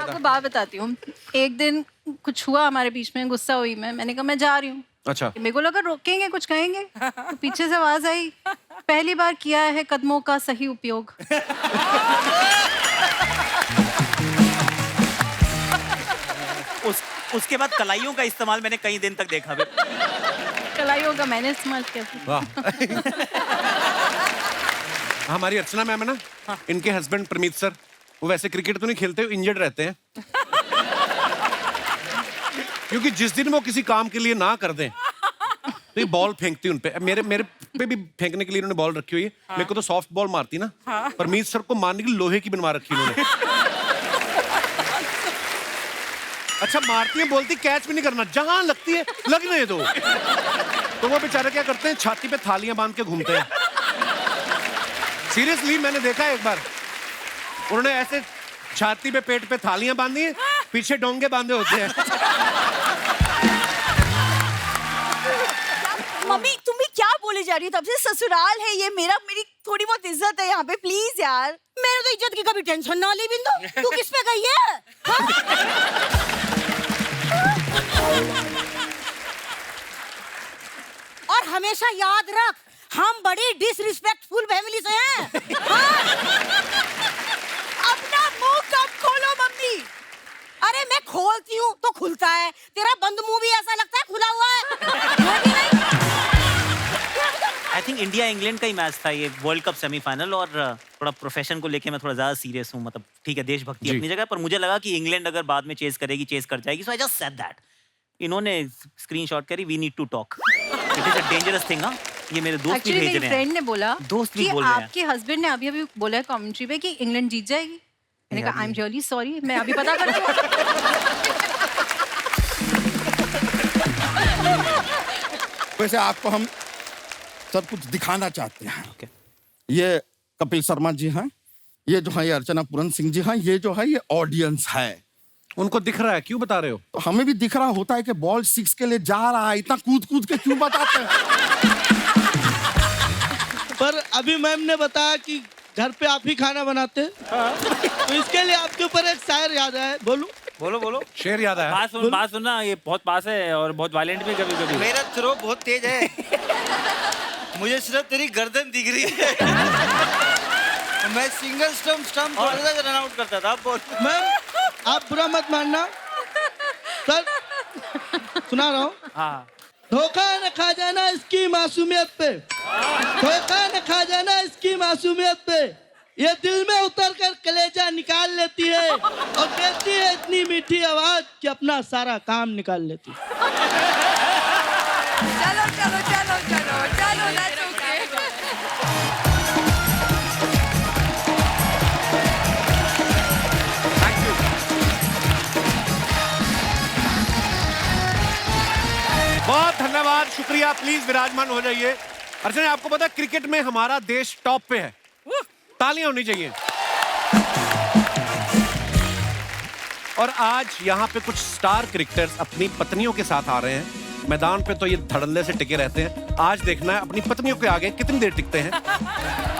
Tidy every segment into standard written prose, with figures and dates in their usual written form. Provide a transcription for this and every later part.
आपको बात बताती हूँ। एक दिन कुछ हुआ हमारे बीच में, गुस्सा हुई मैंने कहा मैं जा रही हूँ। अच्छा। मेरे को लगा रोकेंगे, कुछ कहेंगे, तो पीछे से आवाज आई, पहली बार किया है कदमों का सही उपयोग। उसके बाद कलाइयों का इस्तेमाल मैंने कई दिन तक देखा। कलाइयों का मैंने इस्तेमाल किया था। वाह। हमारी अर्चना मैम है ना, इनके हस्बैंड प्रमीत सर, वो वैसे क्रिकेट तो नहीं खेलते, इंजर्ड रहते हैं। क्योंकि जिस दिन वो किसी काम के लिए ना कर दें तो ये बॉल फेंकती उन पे। मेरे पे भी फेंकने के लिए इन्होंने बॉल रखी हुई है। मेरे को तो सॉफ्ट बॉल मारती ना, परमीत सर को मारने के लिए लोहे की बनवा रखी उन्होंने। अच्छा मारती है, बोलती कैच भी नहीं करना, जहां लगती है लगने दो। तो वो बेचारे क्या करते हैं, छाती पे थालियां बांध के घूमते हैं। सीरियसली मैंने देखा है एक बार, उन्होंने ऐसे छाती पे पेट पे थालियां बांधी हैं, पीछे डोंगे बांधे होते हैं। मम्मी तुम भी क्या बोले जा रही हो? तब से ससुराल है ये मेरा, मेरी थोड़ी बहुत इज्जत है यहाँ पे, प्लीज यार। मैंने तो इज्जत की कभी टेंशन ना ली बिंदु, तू किस पे गई है? और हमेशा याद रख, हम बड़ी डिसरिस्पेक्टफुल फैमिली से हैं। हाँ? अपना मुंह कब खोलो मम्मी। अरे मैं खोलती हूँ तो खुलता है, तेरा बंद मुंह भी ऐसा लगता है खुला हुआ है कि नहीं? आई थिंक इंडिया इंग्लैंड का ही मैच था ये, वर्ल्ड कप सेमीफाइनल, और थोड़ा प्रोफेशन को लेके मैं थोड़ा ज्यादा सीरियस हूँ। मतलब ठीक है, देशभक्ति अपनी जगह, पर मुझे लगा कि इंग्लैंड अगर बाद में चेस करेगी, चेस कर जाएगी, so I just said that. इन्होंने स्क्रीनशॉट करी, we need to talk, it is a dangerous thing. ये मेरे दोस्त भी भेज रहे हैं। फ्रेंड ने बोला, दोस्त भी कि बोल रहे हैं। आपके हस्बैंड ने अभी बोला है कमेंट्री पे कि इंग्लैंड जीत जाएगी। मैंने कहा आई एम रियली सॉरी, मैं अभी पता करती हूँ। वैसे आपको हम सब कुछ दिखाना चाहते हैं। ये कपिल शर्मा जी हैं, ये जो है ये अर्चना पूरन सिंह जी हैं, ये जो है ये ऑडियंस है। उनको दिख रहा है, क्यों बता रहे हो? तो हमें भी दिख रहा होता है कि बॉल 6 के लिए जा रहा है, इतना कूद कूद के क्यों बताते हैं? पर अभी मैम ने बताया कि घर पे आप ही खाना बनाते हैं, तो इसके लिए आपके ऊपर एक शायर याद है। बोलूं? बोलो बोलो। शेर याद है? बात सुनना, ये बहुत पास है और बहुत वायलेंट भी कभी कभी। मेरा थ्रो बहुत तेज है। मुझे सिर्फ तेरी गर्दन दिख रही है। मैं सिंगल स्टंप रन आउट करता था। मैम आप बुरा मत मानना सर, सुना रहा हूँ। हाँ। धोखा न खा जाना इसकी मासूमियत पे, धोखा न खा जाना इसकी मासूमियत पे, ये दिल में उतर कर कलेजा निकाल लेती है और देती है इतनी मीठी आवाज कि अपना सारा काम निकाल लेती है। चलो चलो चलो चलो चलो, that's okay। बहुत धन्यवाद, शुक्रिया। प्लीज विराजमान हो जाइए। अर्चना आपको पता है क्रिकेट में हमारा देश टॉप पे है, तालियां होनी चाहिए। और आज यहाँ पे कुछ स्टार क्रिकेटर्स अपनी पत्नियों के साथ आ रहे हैं। मैदान पे तो ये धड़ल्ले से टिके रहते हैं, आज देखना है अपनी पत्नियों के आगे कितनी देर टिकते हैं।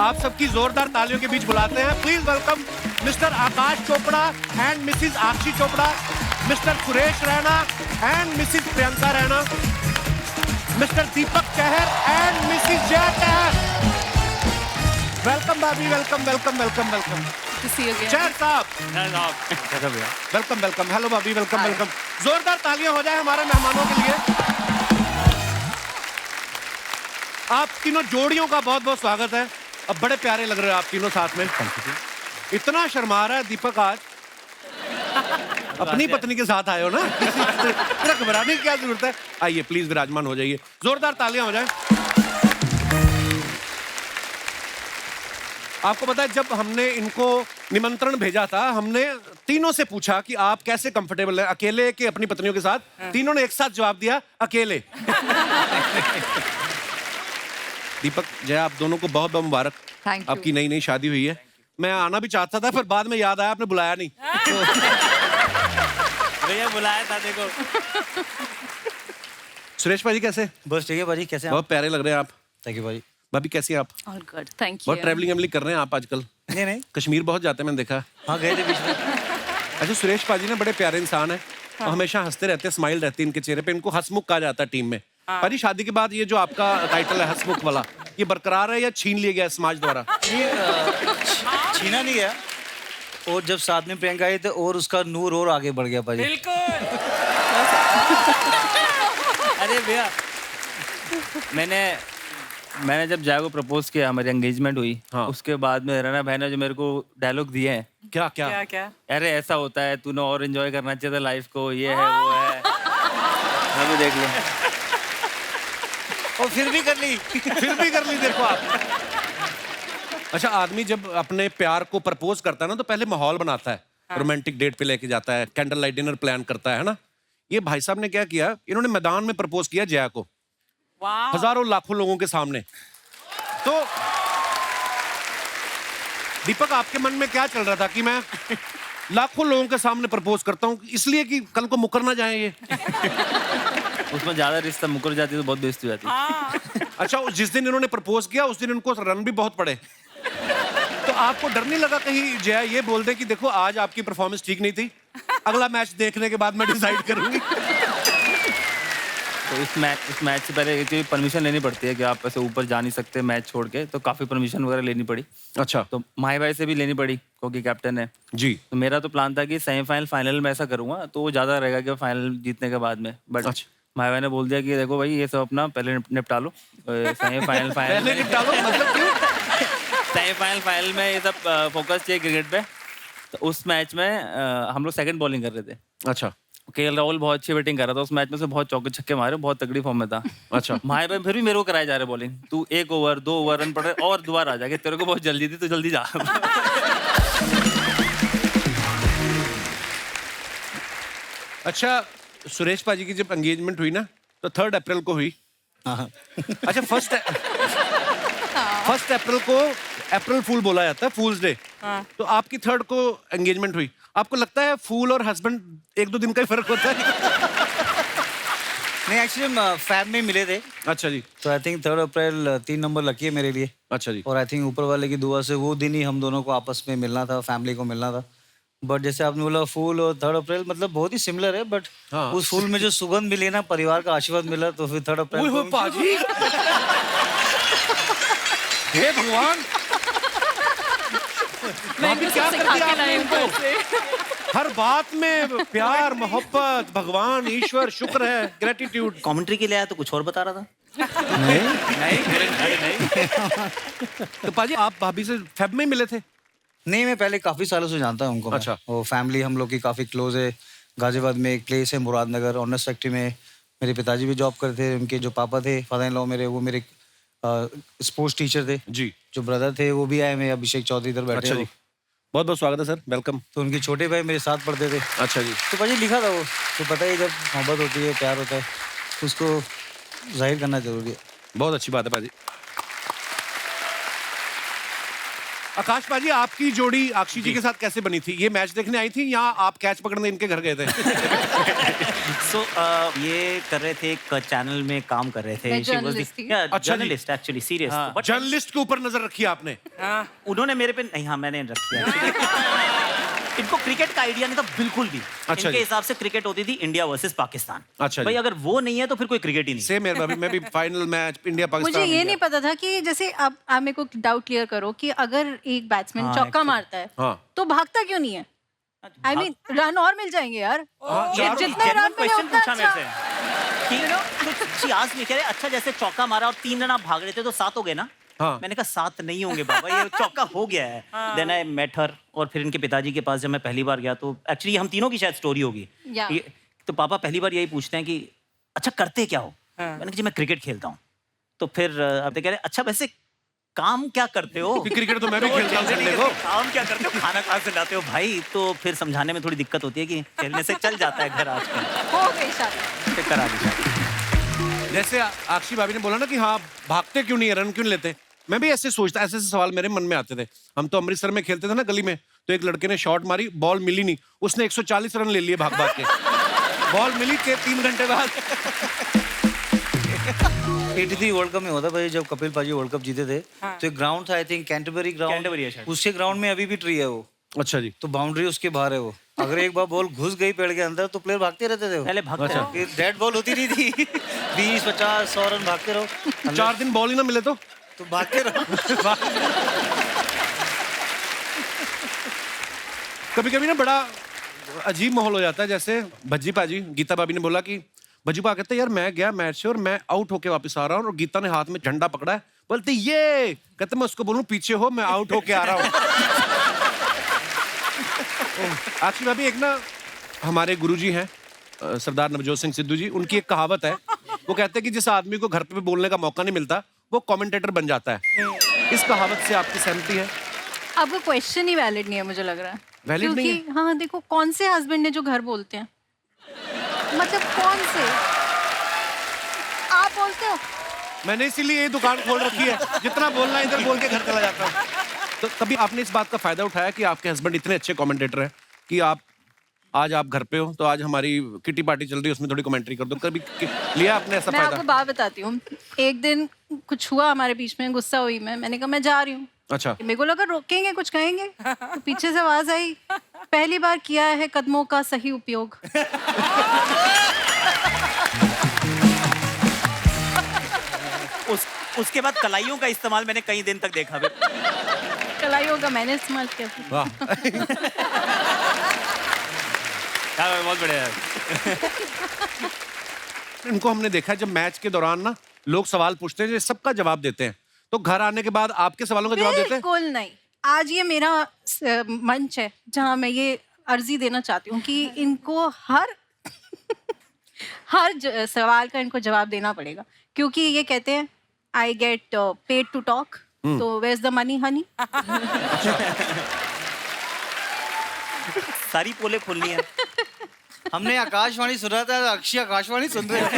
आप सबकी जोरदार तालियों के बीच बुलाते हैं, please welcome mister Akash Chopra and missus Aakshi Chopra, mister Suresh Raina and missus Priyanka Raina, mister Deepak Chahar and missus Jaya Chahar. Welcome भाभी, welcome welcome welcome welcome. Chahar साहब वेलकम वेलकम। हेलो भाभी, वेलकम वेलकम। जोरदार तालियां हो जाए हमारे मेहमानों के लिए। आप तीनों जोड़ियों का बहुत बहुत स्वागत है। अब बड़े प्यारे लग रहे हो आप तीनों साथ में। इतना शर्मा रहा है दीपक आज, अपनी पत्नी के साथ आए हो ना, इतना घबराने की क्या जरूरत है। आइए प्लीज विराजमान हो जाइए, जोरदार तालियां हो जाए। आपको पता है जब हमने इनको निमंत्रण भेजा था, हमने तीनों से पूछा कि आप कैसे कंफर्टेबल हैं, अकेले के अपनी पत्नियों के साथ। तीनों ने एक साथ जवाब दिया, अकेले। दीपक जया, आप दोनों को बहुत बहुत मुबारक, आपकी नई नई शादी हुई है। मैं आना भी चाहता था, पर बाद में याद आया आपने बुलाया नहीं। भैया बुलाया था देखो। सुरेश भाजी कैसे? बस ठीक है भाजी, कैसे? बहुत प्यारे लग रहे हैं आप। थैंक यू भाजी। भाभी कैसी हैं आप? All good, thank you. बहुत ट्रैवलिंग कर रहे हैं आप आजकल। नहीं कश्मीर बहुत जाते हैं, मैंने देखा। हाँ गए थे बीच में। अच्छा, सुरेश पाजी ना बड़े प्यारे इंसान है, हाँ। हमेशा हंसते रहते हैं, स्माइल रहती है इनके चेहरे पे, इनको हंसमुख कहा जाता है टीम में। हाँ। पाजी, शादी के बाद ये जो आपका टाइटल है हंसमुख वाला, ये बरकरार है या छीन लिया गया समाज द्वारा? छीना नहीं गया, और जब साथ में प्रियंका आई थे और उसका नूर और आगे बढ़ गया पाजी। बिल्कुल। अरे भैया, मैंने जब जया को प्रपोज किया, हमारी एंगेजमेंट हुई, हाँ। उसके बाद में रना भाई ने जो मेरे को डायलॉग दिए हैं, क्या क्या? क्या क्या? अरे ऐसा होता है, तूने और एंजॉय करना चाहिए था लाइफ को, ये है वो है। अभी देख लो। और फिर भी कर ली। देखो आप। अच्छा, आदमी जब अपने प्यार को प्रपोज करता है ना, तो पहले माहौल बनाता है, रोमांटिक डेट पे लेके जाता है, कैंडल लाइट डिनर प्लान करता है ना। ये भाई साहब ने क्या किया, इन्होंने मैदान में प्रपोज किया जया को, हजारों लाखों लोगों के सामने। तो दीपक, आपके मन में क्या चल रहा था कि मैं लाखों लोगों के सामने प्रपोज करता हूँ इसलिए कि कल को मुकर ना जाए ये? उसमें ज्यादा रिश्ता मुकर जाती तो बहुत बेइज्जती हो जाती। अच्छा, जिस दिन इन्होंने प्रपोज किया उस दिन इनको रन भी बहुत पड़े, तो आपको डर नहीं लगा कहीं जया ये बोल दे कि देखो आज आपकी परफॉर्मेंस ठीक नहीं थी, अगला मैच देखने के बाद मैं डिसाइड करूंगी? तो इस मैच से पहले परमिशन लेनी पड़ती है कि आप ऐसे ऊपर जा नहीं सकते मैच छोड़ के, तो काफी परमिशन वगैरह लेनी पड़ी। अच्छा। तो माही भाई से भी लेनी पड़ी क्योंकि कैप्टन है जी। तो मेरा तो प्लान था कि सेमीफाइनल फाइनल में ऐसा करूंगा तो वो ज्यादा रहेगा कि फाइनल जीतने के बाद में, बट अच्छा। माही भाई ने बोल दिया कि देखो भाई ये सब अपना पहले निपटा लो, सेमीफाइनल पहले निपटा लो मतलब क्यों? सेमीफाइनल में ये सब फोकस चाहिए क्रिकेट पे। तो उस मैच में हम लोग सेकंड बॉलिंग कर रहे थे। अच्छा। केएल राहुल बहुत अच्छी बैटिंग कर रहा था उस मैच में, से बहुत चौके छक्के मारे, बहुत तगड़ी फॉर्म में था। अच्छा। माही भाई फिर भी मेरे को कराए जा रहे बॉलिंग, तू 1 ओवर 2 ओवर रन पड़े और दोबारा आ जाएगा, तेरे को बहुत जल्दी थी तो जल्दी जा। अच्छा, सुरेश पाजी की जब एंगेजमेंट हुई ना तो 3 अप्रैल को हुई। अच्छा, 1 अप्रैल को अप्रैल फूल बोला जाता है, फूल्स डे। तो आपकी 3 को एंगेजमेंट हुई। आपको लगता है फूल और हस्बैंड 1-2 दिन का ही फर्क होता है? नहीं, एक्चुअली हम फैब में मिले थे। अच्छा जी। तो I think 3 April 3 number lucky है मेरे लिए। अच्छा जी। और आई थिंक ऊपर वाले की दुआ से वो दिन ही हम दोनों को आपस में मिलना था, फैमिली को मिलना था। बट जैसे आपने बोला फूल और 3 अप्रैल मतलब बहुत ही सिमिलर है, बट हाँ। उस फूल में जो सुगंध मिली ना, परिवार का आशीर्वाद मिला, तो फिर 3 अप्रैल ओए पाजी, हे भगवान, भाभी क्या कर दिया आपने इनको? हर बात में प्यार, मोहब्बत, भगवान, ईश्वर, शुक्र है, ग्रेटिट्यूड। कमेंट्री के लिए आया तो कुछ और बता रहा था। नहीं। तो पाजी, आप भाभी से फेब में मिले थे? नहीं, मैं पहले काफी सालों से जानता हूँ उनको। अच्छा। और फैमिली हम लोग की काफी क्लोज है। गाजियाबाद में एक प्लेस है मुरादनगर, ऑनर्स फैक्ट्री में मेरे पिताजी भी जॉब करते थे। उनके जो पापा थे, फादर इन लॉ मेरे, वो मेरे स्पोर्ट्स टीचर थे जी। जो ब्रदर थे वो भी आए, मैं अभिषेक चौधरी इधर बैठे। अच्छा जी, बहुत बहुत स्वागत है सर, वेलकम। तो उनके छोटे भाई मेरे साथ पढ़ते थे। अच्छा जी। तो पाजी लिखा था वो, तो पता ही जब मोहब्बत होती है, प्यार होता है, उसको जाहिर करना जरूरी है। बहुत अच्छी बात है पाजी। आकाश पाजी, आपकी जोड़ी अक्षी जी के साथ कैसे बनी थी? ये मैच देखने आई थी या आप कैच पकड़ने इनके घर गए थे? ये कर रहे थे, एक चैनल में काम कर रहे थे। मैं journalist थी। अच्छा जी। Journalist actually, serious. But journalist के ऊपर नजर रखी आपने? उन्होंने मेरे पे नहीं, हाँ मैंने रख दिया। इनको क्रिकेट का आइडिया नहीं था बिल्कुल भी। अच्छा इनके जी। हिसाब से क्रिकेट होती थी इंडिया वर्सेस पाकिस्तान। अच्छा भाई जी। अगर वो नहीं है तो फिर कोई क्रिकेट ही नहीं। सेम है, मैं भी फाइनल मैच इंडिया पाकिस्तान। मुझे ये नहीं पता था कि जैसे आप मेरे को डाउट क्लियर करो कि अगर एक बैट्समैन हाँ, चौका actually। मारता है हाँ। तो भागता क्यों नहीं है? आई मीन रन और मिल जाएंगे यार। ये जितने genuine रन मिले question उतना पूछा मेरे अच्छा। से कि शी आस्क्ड मी, कह रहे अच्छा जैसे चौका मारा और 3 रन आप भाग रहे थे तो 7 हो गए ना? हाँ। मैंने कहा 7 नहीं होंगे बाबा, ये चौका हो गया है। देन आई मेट हर, और फिर इनके पिताजी के पास जब मैं पहली बार गया तो एक्चुअली हम तीनों की शायद स्टोरी होगी। Yeah. तो पापा पहली बार यही पूछते हैं कि अच्छा करते क्या हो? मैंने कहा जी मैं क्रिकेट खेलता हूँ। तो फिर अब कह रहे अच्छा वैसे काम क्या करते हो? क्रिकेट तो मैं भी खेलता हूँ संडे को। काम क्या करते हो? खाना कहाँ से लाते हो भाई? तो फिर समझाने में थोड़ी दिक्कत होती है कि खेलने से चल जाता है घर आजकल। हो गई शादी। फिर करा दी शादी। जैसे अक्षी भाभी ने बोला ना कि हाँ भागते क्यों नहीं है, रन क्यों नहीं लेते, मैं भी ऐसे सोचता, ऐसे सवाल मेरे मन में आते थे। हम तो अमृतसर में खेलते थे ना गली में, तो एक लड़के ने शॉट मारी, बॉल मिली नहीं, उसने 140 रन ले लिए भाग भाग के। बॉल मिली के 3 घंटे बाद। 83 वर्ल्ड कप में होता भाई, जब कपिल पाजी वर्ल्ड कप जीते थे। तो एक ग्राउंड था, आई थिंक कैंटरबरी कैंटरबरी है ग्राउंड, शायद। उसके ग्राउंड में अभी भी ट्री है वो। अच्छा जी। तो बाउंड्री उसके बाहर है वो। अगर एक बार बॉल घुस गई पेड़ के अंदर तो प्लेयर भागते रहते थे। पहले भागते रहो। फिर डेड बॉल होती नहीं थी। 20, 50, 100 रन भागते रहो। 4 दिन बॉल ही ना मिले तो भागते रहो। कभी कभी ना बड़ा अजीब माहौल हो जाता है। जैसे भज्जी पाजी, गीता भाभी ने बोला कि भज्जी पा कहते यार मैं गया मैच से और मैं आउट होके वापस आ रहा हूँ और गीता ने हाथ में झंडा पकड़ा है, बोलते ये कहते मैं उसको बोलूं पीछे हो, मैं आउट होके आ रहा हूँ। एक्चुअली भाभी एक ना हमारे गुरुजी हैं सरदार नवजोत सिंह सिद्धू जी, उनकी एक कहावत है। वो कहते हैं कि जिस आदमी को घर पे बोलने का मौका नहीं मिलता वो कमेंटेटर बन जाता है। इस कहावत से आपकी सहमति है? अब वो क्वेश्चन ही वैलिड नहीं है मुझे लग रहा है। वैलिड नहीं है? हाँ देखो, कौन से हस्बैंड ने जो घर बोलते हैं, मतलब कौन से? आप बोलते हो? मैंने इसीलिए ये दुकान खोल रखी है, जितना बोलना है इधर बोल के घर चला जाता हूँ। तो कभी आपने इस बात का फायदा उठाया कि आपके हस्बैंड इतने अच्छे कमेंटेटर हैं कि आज आप घर पे हो तो आज हमारी किटी पार्टी चल रही है उसमें थोड़ी कमेंट्री कर दो, कभी लिया आपने ऐसा मैं फायदा? आपको बात बताती हूँ। एक दिन कुछ हुआ हमारे बीच में, गुस्सा हुई मैंने कहा मैं जा रही हूँ। अच्छा, मेरे को लगा रोकेंगे, कुछ कहेंगे, तो पीछे से आवाज आई, पहली बार किया है कदमों का सही उपयोग। उसके बाद कलाइयों का इस्तेमाल मैंने कई दिन तक देखा। कलाइयों का मैंने इस्तेमाल किया। वाह। बहुत बढ़िया है। इनको हमने देखा है जब मैच के दौरान ना लोग सवाल पूछते हैं, सबका जवाब देते हैं, तो घर आने के बाद आपके सवालों का जवाब देते हैं? बिल्कुल नहीं। आज ये मेरा मंच है जहाँ मैं ये अर्जी देना चाहती हूँ कि इनको हर सवाल का इनको जवाब देना पड़ेगा, क्योंकि ये कहते हैं I get paid to talk, तो where is the money honey. सारी पोले खोलनी है। हमने आकाशवाणी सुना था, अक्षय आकाशवाणी सुन रहे थे।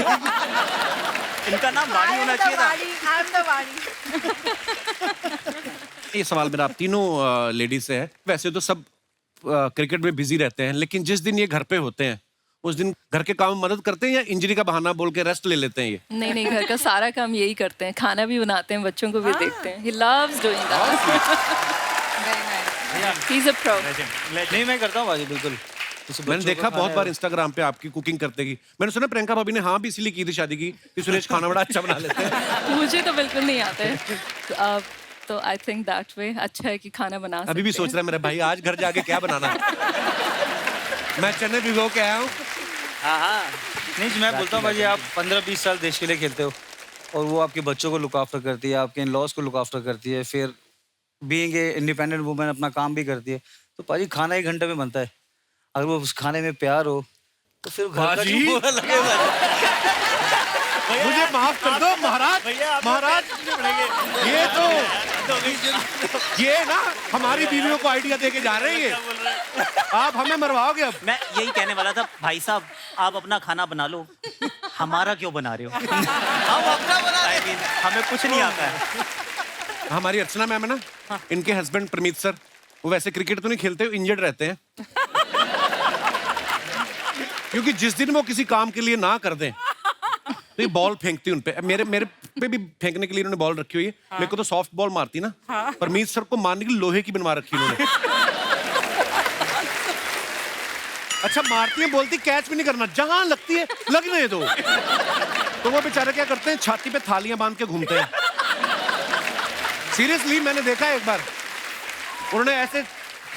इनका नाम वाणी होना चाहिए था। ये सवाल मेरा आप तीनों लेडीज से है। वैसे तो सब क्रिकेट में बिजी रहते हैं, लेकिन जिस दिन ये घर पे होते हैं उस दिन घर के काम में मदद करते हैं या इंजरी का बहाना बोल के रेस्ट ले लेते हैं? ये नहीं, घर का सारा काम यही करते हैं, खाना भी बनाते हैं, बच्चों को भी देखते हैं। He loves doing that. He's a pro. नहीं, मैं करता हूँ बाजी, बिल्कुल। मैंने देखा बहुत बार इंस्टाग्राम पे आपकी कुकिंग करते की। मैंने सुना प्रियंका भाभी ने हाँ भी इसीलिए की थी शादी की कि सुरेश खाना बड़ा अच्छा बना लेते हैं। मुझे तो बिल्कुल नहीं आता है, तो आई थिंक दैट वे अच्छा है कि खाना बना सकते हैं। अभी भी सोच रहा है मेरा भाई आज घर जाके क्या बनाना है। मैं चने भिगो के आया हूँ। हाँ, नहीं, मैं बोलता हूँ भाजी, आप 15-20 साल देश के लिए खेलते हो और वो आपके बच्चों को लुक आफ्टर करती है, आपके इन लॉज को लुक आफ्टर करती है, फिर बीइंग ए इंडिपेंडेंट वुमेन अपना काम भी करती है, तो भाजी खाना 1 घंटे में बनता है। अगर वो उस खाने में प्यार हो तो फिर घर का जो बुरा लगेगा। मुझे माफ कर दो महाराज, महाराज ये ना हमारी बीवियों को आइडिया देके जा रहे हैं। आप हमें मरवाओगे अब। मैं यही कहने वाला था, भाई साहब आप अपना खाना बना लो, हमारा क्यों बना रहे हो? हम अपना बना I mean, हमें कुछ नहीं आता है। हमारी अर्चना मैम है ना, इनके हस्बैंड प्रमीत सर, वो वैसे क्रिकेट तो नहीं खेलते, इंजर्ड रहते हैं। क्योंकि जिस दिन वो किसी काम के लिए ना कर दें तो ये बॉल फेंकती उन पे। मेरे पे भी फेंकने के लिए इन्होंने बॉल रखी हुई है। मेरे को तो सॉफ्ट बॉल मारती ना, परमीत सर को मारने के लिए लोहे की बनवा रखी उन्होंने। अच्छा मारती है, बोलती कैच भी नहीं करना, जहां लगती है लगने दो। तो वो बेचारे क्या करते हैं, छाती पे थालियां बांध के घूमते हैं। सीरियसली मैंने देखा है एक बार, उन्होंने ऐसे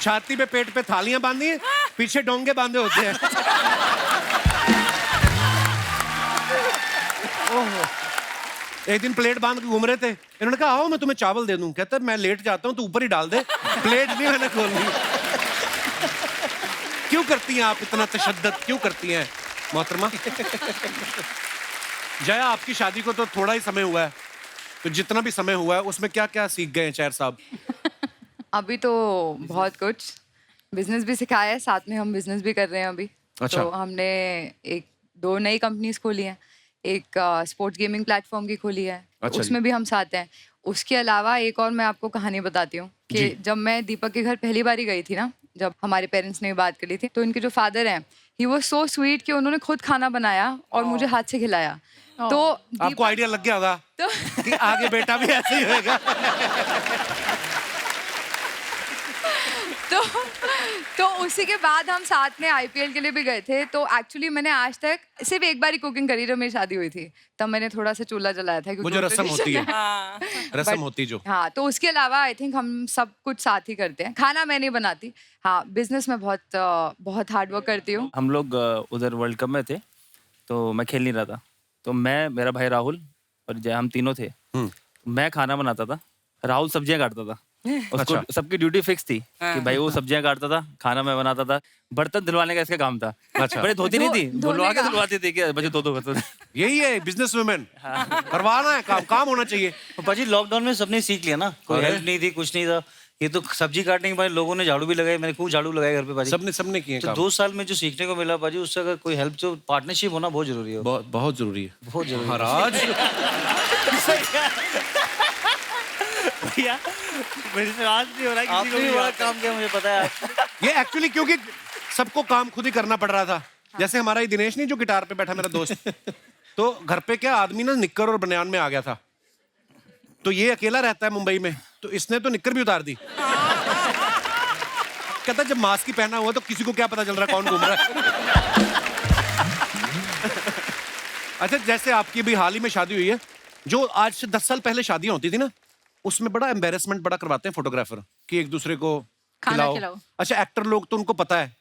छाती पे पेट पे थालियां बांधी हैं, पीछे डोंगे बांधे होते हैं। ओहो, एक दिन प्लेट बांध के घूम रहे थे, इन्होंने कहा आओ मैं तुम्हें चावल दे दूं। कहता मैं लेट जाता हूं, तो ऊपर ही डाल दे, प्लेट नहीं मैंने खोलनी। क्यों करती हैं आप इतना तशद्दुद, क्यों करती हैं मोहतरमा? जया आपकी शादी को तो थोड़ा ही समय हुआ है, तो जितना भी समय हुआ है उसमें क्या क्या सीख गए हैं चैर साहब? अभी तो बहुत कुछ, बिजनेस भी सिखाया है, साथ में हम बिजनेस भी कर रहे हैं अभी। अच्छा। तो हमने 2 नई कंपनीज खोली हैं, एक स्पोर्ट्स गेमिंग प्लेटफॉर्म की खोली है। अच्छा उसमें भी हम साथ हैं। उसके अलावा एक और मैं आपको कहानी बताती हूँ कि जब मैं दीपक के घर पहली बार गई थी ना, जब हमारे पेरेंट्स ने बात करी थी, तो इनके जो फादर हैं, ही वाज सो स्वीट कि उन्होंने खुद खाना बनाया और मुझे हाथ से खिलाया। तो आपको आइडिया लग गया होगा तो कि आगे बेटा भी ऐसे ही होगा। तो उसी के बाद हम साथ में आईपीएल के लिए भी गए थे। तो एक्चुअली मैंने आज तक सिर्फ एक बार ही कुकिंग करी जब मेरी शादी हुई थी, तब मैंने थोड़ा सा चूल्हा जलाया था। वो जो रस्म होती है, रस्म But- होती जो। हाँ, तो उसके अलावा आई थिंक हम सब कुछ साथ ही करते हैं। खाना मैं नहीं बनाती, हाँ बिजनेस में बहुत हार्ड वर्क करती हूँ। हम लोग उधर वर्ल्ड कप में थे, तो मैं खेल नहीं रहा था, तो मैं, मेरा भाई राहुल और जय, हम तीनों थे। मैं खाना बनाता था, राहुल सब्जियां काटता था। उसको सबकी ड्यूटी फिक्स थी कि भाई वो सब्जियां काटता था, खाना मैं बनाता था, बर्तन धुलवाने का इसका काम था। अच्छा। बड़े धोती नहीं थी, धुलवा के धुलवाती थी कि बच्चे दो करते थे। यही है बिजनेस वुमेन, करवाना है काम, काम होना चाहिए। तो पाजी लॉकडाउन में सबने सीख लिया ना, कोई हेल्प नहीं थी, कुछ नहीं था। ये तो सब्जी काटने के बाद लोगों ने झाड़ू भी लगाए, मैंने खूब झाड़ू लगाया घर पे पाजी। सबने किए तो काम। 2 साल में जो सीखने को मिला पाजी, उससे अगर कोई हेल्प, जो पार्टनरशिप होना बहुत जरूरी है। बहुत जरूरी है, बहुत जरूरी है। महाराज। भैया मेरे से आज नहीं हो रहा है, किसी आपने को भी भी बड़ा आता है। काम किया, मुझे पता है। ये एक्चुअली क्योंकि सबको काम खुद ही करना पड़ रहा था। जैसे हमारा ये दिनेश नहीं जो गिटार पे बैठा मेरा दोस्त, तो घर पे क्या आदमी ना निक्कर और बनियान में आ गया था, तो ये अकेला रहता है मुंबई में, तो इसने तो निक्कर भी उतार दी। कहता जब मास्क ही पहना हुआ तो किसी को क्या पता चल रहा कौन घूम रहा है। अच्छा, जैसे आपकी भी हाल ही में शादी हुई है, जो आज से 10 साल पहले शादियां होती थी ना, उसमें बड़ा एम्बेरसमेंट बड़ा करवाते हैं फोटोग्राफर कि एक दूसरे को खाना खिलाओ। अच्छा, एक्टर लोग तो उनको पता है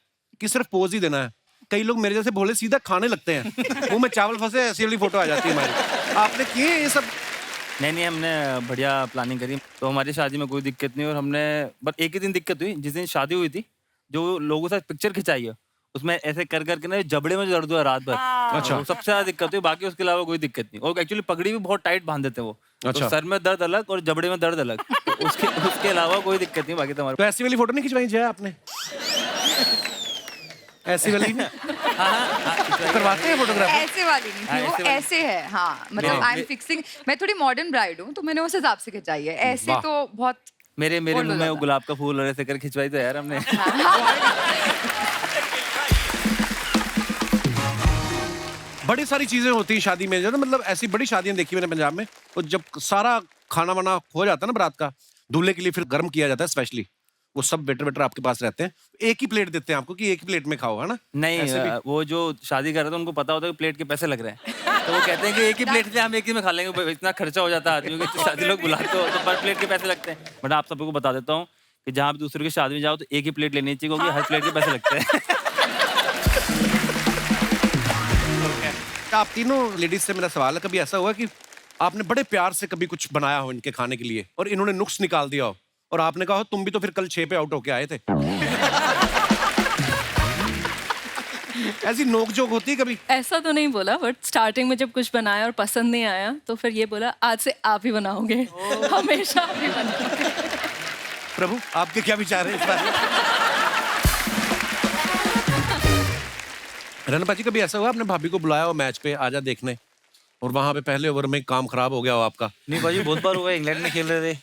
कि सिर्फ पोज ही देना है। कई लोग मेरे जैसे भोले सीधा खाने लगते हैं, मुंह में चावल फंसे ऐसी वाली फोटो आ जाती है हमारी। आपने किए ये सब? नहीं, हमने बढ़िया प्लानिंग करी, तो हमारी शादी में कोई दिक्कत नहीं। और हमने बस एक ही दिन दिक्कत हुई, जिस दिन शादी हुई थी, जो लोगों के साथ पिक्चर खिंचाई है, उसमें ऐसे कर करके ना जबड़े में दर्द हुआ रात भर। अच्छा। तो सबसे ज्यादा दिक्कत हुई, बाकी उसके अलावा कोई दिक्कत नहीं। और एक्चुअली पगड़ी भी बहुत टाइट बांध देते हैं वो। अच्छा। तो सर में दर्द अलग और जबड़े में दर्द अलग। तो उसके अलावा कोई दिक्कत नहीं, बाकी तो हमारे। तो ऐसी वाली फोटो नहीं खिंचवाई जय आपने? ऐसी वाली करवाते हैं फोटोग्राफर? ऐसे वाली नहीं थी, वो ऐसे वाली। ऐसे है। हाँ, मतलब आई एम फिक्सिंग, मैं थोड़ी मॉडर्न ब्राइड हूँ, तो मैंने उस हिसाब से खिंचाई है। ऐसे वाह। तो बहुत मेरे बोल मुंह में वो ज्यादा। गुलाब का फूल और ऐसे कर खिंचवाई तो यार हमने। बड़ी सारी चीजें होती हैं शादी में, जो ना मतलब ऐसी बड़ी शादियां देखी मैंने पंजाब में, तो जब सारा खाना वाना हो जाता है ना बारात का, दूल्हे के लिए फिर गर्म किया जाता है स्पेशली। वो सब वेटर आपके पास रहते हैं, एक ही प्लेट देते हैं आपको कि एक ही प्लेट में खाओ, है ना? नहीं, ऐसे भी? वो जो शादी कर रहे थे उनको पता होता है कि प्लेट के पैसे लग रहे हैं, तो वो कहते हैं कि एक ही प्लेट से हम एक ही में खा लेंगे, इतना खर्चा हो जाता है आदमियों के, शादी लोग बुलाते हो तो पर प्लेट के पैसे लगते हैं। बट आप सबको बता देता हूँ कि जहाँ भी दूसरे की शादी में जाओ तो एक ही प्लेट लेनी चाहिए, क्योंकि हर प्लेट के पैसे लगते हैं। आप तीनों लेडीज से मेरा सवाल है, कभी ऐसा हुआ कि आपने बड़े प्यार से कभी कुछ बनाया हो इनके खाने के लिए और इन्होंने नुक्स निकाल दिया हो और आपने कहा हो तुम भी तो फिर कल 6 पे आउट होके आए थे? ऐसी नोकझोंक होती है कभी? ऐसा तो नहीं बोला, बट स्टार्टिंग में जब कुछ बनाया और पसंद नहीं आया तो फिर ये बोला आज से आप ही बनाओगे, हमेशा आप ही बनाओगे। प्रभु आपके क्या विचार है इस बारे? रनपा जी, कभी ऐसा हुआ आपने भाभी को बुलाया हो मैच पे आजा देखने और वहां पे पहले ओवर में काम खराब हो गया हो आपका? नहीं भाजी, बहुत बार हुआ है, इंग्लैंड में खेल रहे थे,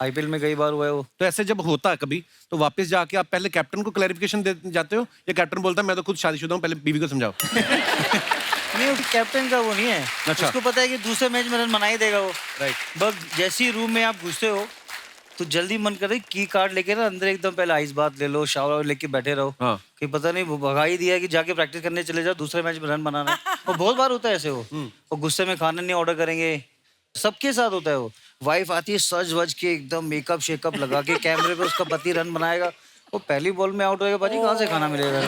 आईपीएल में कई बार हुआ है वो। तो ऐसे जब होता है कभी, तो वापस जाके आप पहले कैप्टन को क्लैरिफिकेशन दे जाते हो या कैप्टन बोलता है मैं तो खुद शादीशुदा हूँ, पहले बीवी को समझाओ? नहीं, उस कैप्टन का वो नहीं है। अच्छा। उसको पता है कि दूसरे मैच में रन बना ही देगा वो। राइट। बस जैसे ही रूम में आप घुसते हो तो जल्दी मन करे की कार्ड लेके ना अंदर एकदम पहले आइस बात ले लो, शावर लेके बैठे रहो। हाँ। कि पता नहीं वो भगा ही दिया कि जाके प्रैक्टिस करने चले जाओ, दूसरे मैच में रन बनाना है। और बहुत बार होता है ऐसे वो। और गुस्से में खाना नहीं ऑर्डर करेंगे, सबके साथ होता है वो। वाइफ आती है सज वज के एकदम मेकअप शेकअप लगा के कैमरे पे, उसका पति रन बनाएगा, वो पहली बॉल में आउट होएगा, भाजी कहाँ से खाना मिलेगा?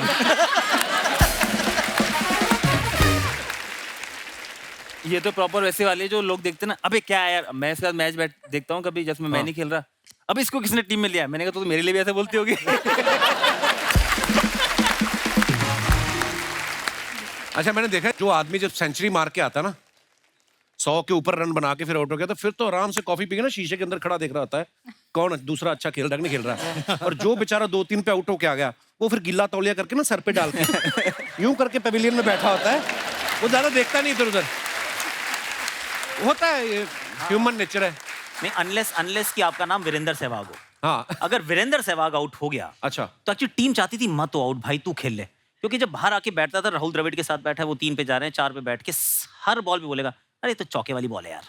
ये तो प्रॉपर वैसे वाले जो लोग देखते हैं ना, अबे क्या है यार, मैं इसके साथ मैच देखता हूँ कभी, जैसे मैं नहीं खेल रहा, अब इसको किसने टीम में लिया? मैंने कहा तो मेरे लिए भी ऐसे बोलती होगी। अच्छा, मैंने देखा है जो आदमी जब सेंचुरी मार के आता है ना, 100 के ऊपर रन बना के फिर आउट हो गया, तो फिर तो आराम से कॉफी पी के ना शीशे के अंदर खड़ा देख रहा होता है कौन दूसरा अच्छा खेल रहा है, नहीं खेल रहा है। और जो बेचारा 2-3 पे आउट होके आ गया, वो फिर गिल्ला तौलिया करके ना सर पे डाल के यूं करके पेविलियन में बैठा होता है, वो ज्यादा देखता नहीं इधर उधर। होता है, ये ह्यूमन नेचर है। नहीं, अनलेस कि आपका नाम वीरेंद्र सहवाग हो। हाँ। अगर वीरेंद्र सहवाग आउट हो गया अच्छा, तो एक्चुअली टीम चाहती थी मत आउट भाई, तू खेल ले, क्योंकि जब बाहर आके बैठता था, राहुल द्रविड़ के साथ बैठा है, वो 3 पे जा रहे हैं, 4 पे बैठ के हर बॉल पे बोलेगा अरे तो चौके वाली बॉल है यार,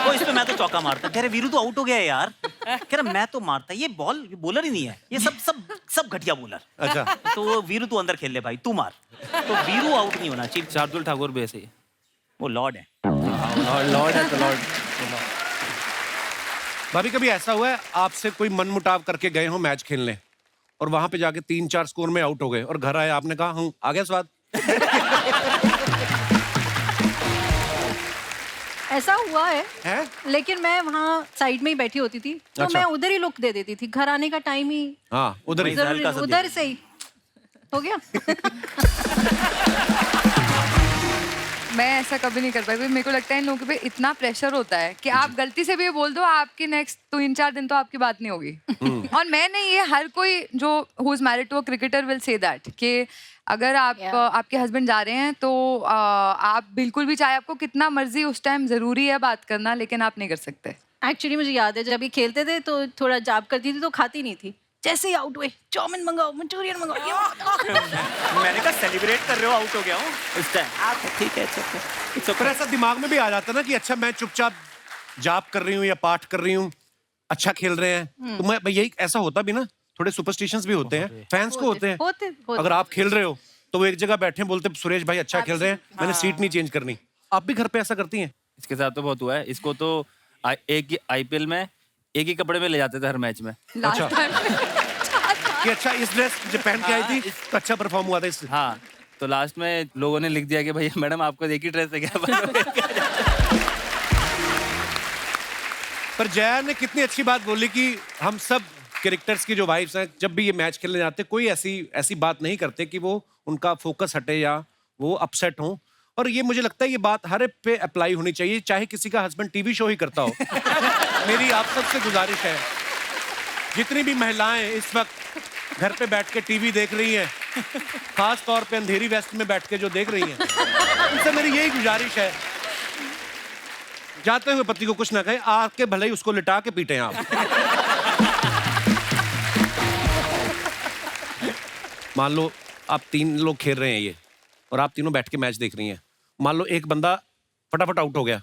वो इस पे मैं तो चौका मारता, कह रहे वीरू तो आउट हो गया है यार, कह रहा मैं तो मारता, ये बॉलर ही नहीं है, ये सब घटिया बॉलर। अच्छा, तो वीरू तू अंदर खेल ले भाई, तू मार, तो वीरू आउट नहीं होना चाहिए। शार्दुल ठाकुर भी ऐसे ही, वो लॉर्ड है। लॉर्ड है तो लॉर्ड। भाभी कभी ऐसा हुआ है आपसे कोई मनमुटाव करके गए हो मैच खेलने और वहां पे जाके 3-4 स्कोर में आउट हो गए और घर आए आपने कहा हूँ आ गया स्वाद? ऐसा हुआ है, है? लेकिन मैं वहाँ साइड में ही बैठी होती थी तो अच्छा। मैं उधर ही लुक दे देती थी, घर आने का टाइम ही हाँ उधर ही। उधर से ही हो गया। मैं ऐसा कभी नहीं कर पाई, क्योंकि मेरे को लगता है इन लोगों पे इतना प्रेशर होता है कि आप गलती से भी ये बोल दो, आपकी नेक्स्ट 3-4 दिन तो आपकी बात नहीं होगी। और मैं नहीं, ये हर कोई जो who is married to a cricketer will say that कि अगर आप आपके हस्बैंड जा रहे हैं तो आप बिल्कुल भी, चाहे आपको कितना मर्जी उस टाइम जरूरी है बात करना, लेकिन आप नहीं कर सकते। एक्चुअली मुझे याद है जब ये खेलते थे तो थोड़ा जाप करती थी तो खाती नहीं थी, जैसे ही आउट हुए चाउमीन मंगाओ, मंचूरियन मंगाओ, ये मंगाओ। मैंने कहा सेलिब्रेट कर रहे हो, आउट हो गया हूँ इस टाइम, ठीक है। पर ऐसा दिमाग में भी आ जाता है ना कि अच्छा मैं चुपचाप जाप कर रही हूँ या पाठ कर रही हूँ, अच्छा खेल रहे हैं, तो मैं यही ऐसा होता भी ना, थोड़े सुपरस्टिशंस भी होते हैं, फैंस को होते हैं। अगर आप खेल रहे हो तो वो एक जगह बैठे बोलते सुरेश भाई अच्छा खेल रहे हैं, मैंने सीट नहीं चेंज करनी। आप भी घर पे ऐसा करती हैं? इसके साथ तो बहुत हुआ है। इसको तो एक ही IPL में एक ही कपड़े में ले जाते थे हर मैच में। अच्छा कि अच्छा इस ड्रेस जो पहन के आई थी तो अच्छा परफॉर्म हुआ था इससे। हाँ, तो लास्ट में लोगों ने लिख दिया कि भैया मैडम आपको एक ही ड्रेस है क्या? पर जया ने कितनी अच्छी बात बोली कि हम सब कैरेक्टर्स की जो वाइफ्स हैं जब भी ये मैच खेलने जाते कोई ऐसी बात नहीं करते कि वो उनका फोकस हटे या वो अपसेट हो। और ये मुझे लगता है ये बात हर एक पे अप्लाई होनी चाहिए, चाहे किसी का हस्बैंड टीवी शो ही करता हो। मेरी आप सबसे गुजारिश है, जितनी भी महिलाएं इस वक्त घर पे बैठ के टीवी देख रही हैं, खास तौर पे अंधेरी वेस्ट में बैठ के जो देख रही हैं, उनसे मेरी यही गुजारिश है, जाते हुए पति को कुछ ना कहे, आके भले ही उसको लिटा के पीटे आप। मान लो आप 3 लोग खेल रहे हैं ये और आप तीनों बैठ के मैच देख रही हैं, मान लो एक बंदा फटाफट आउट हो गया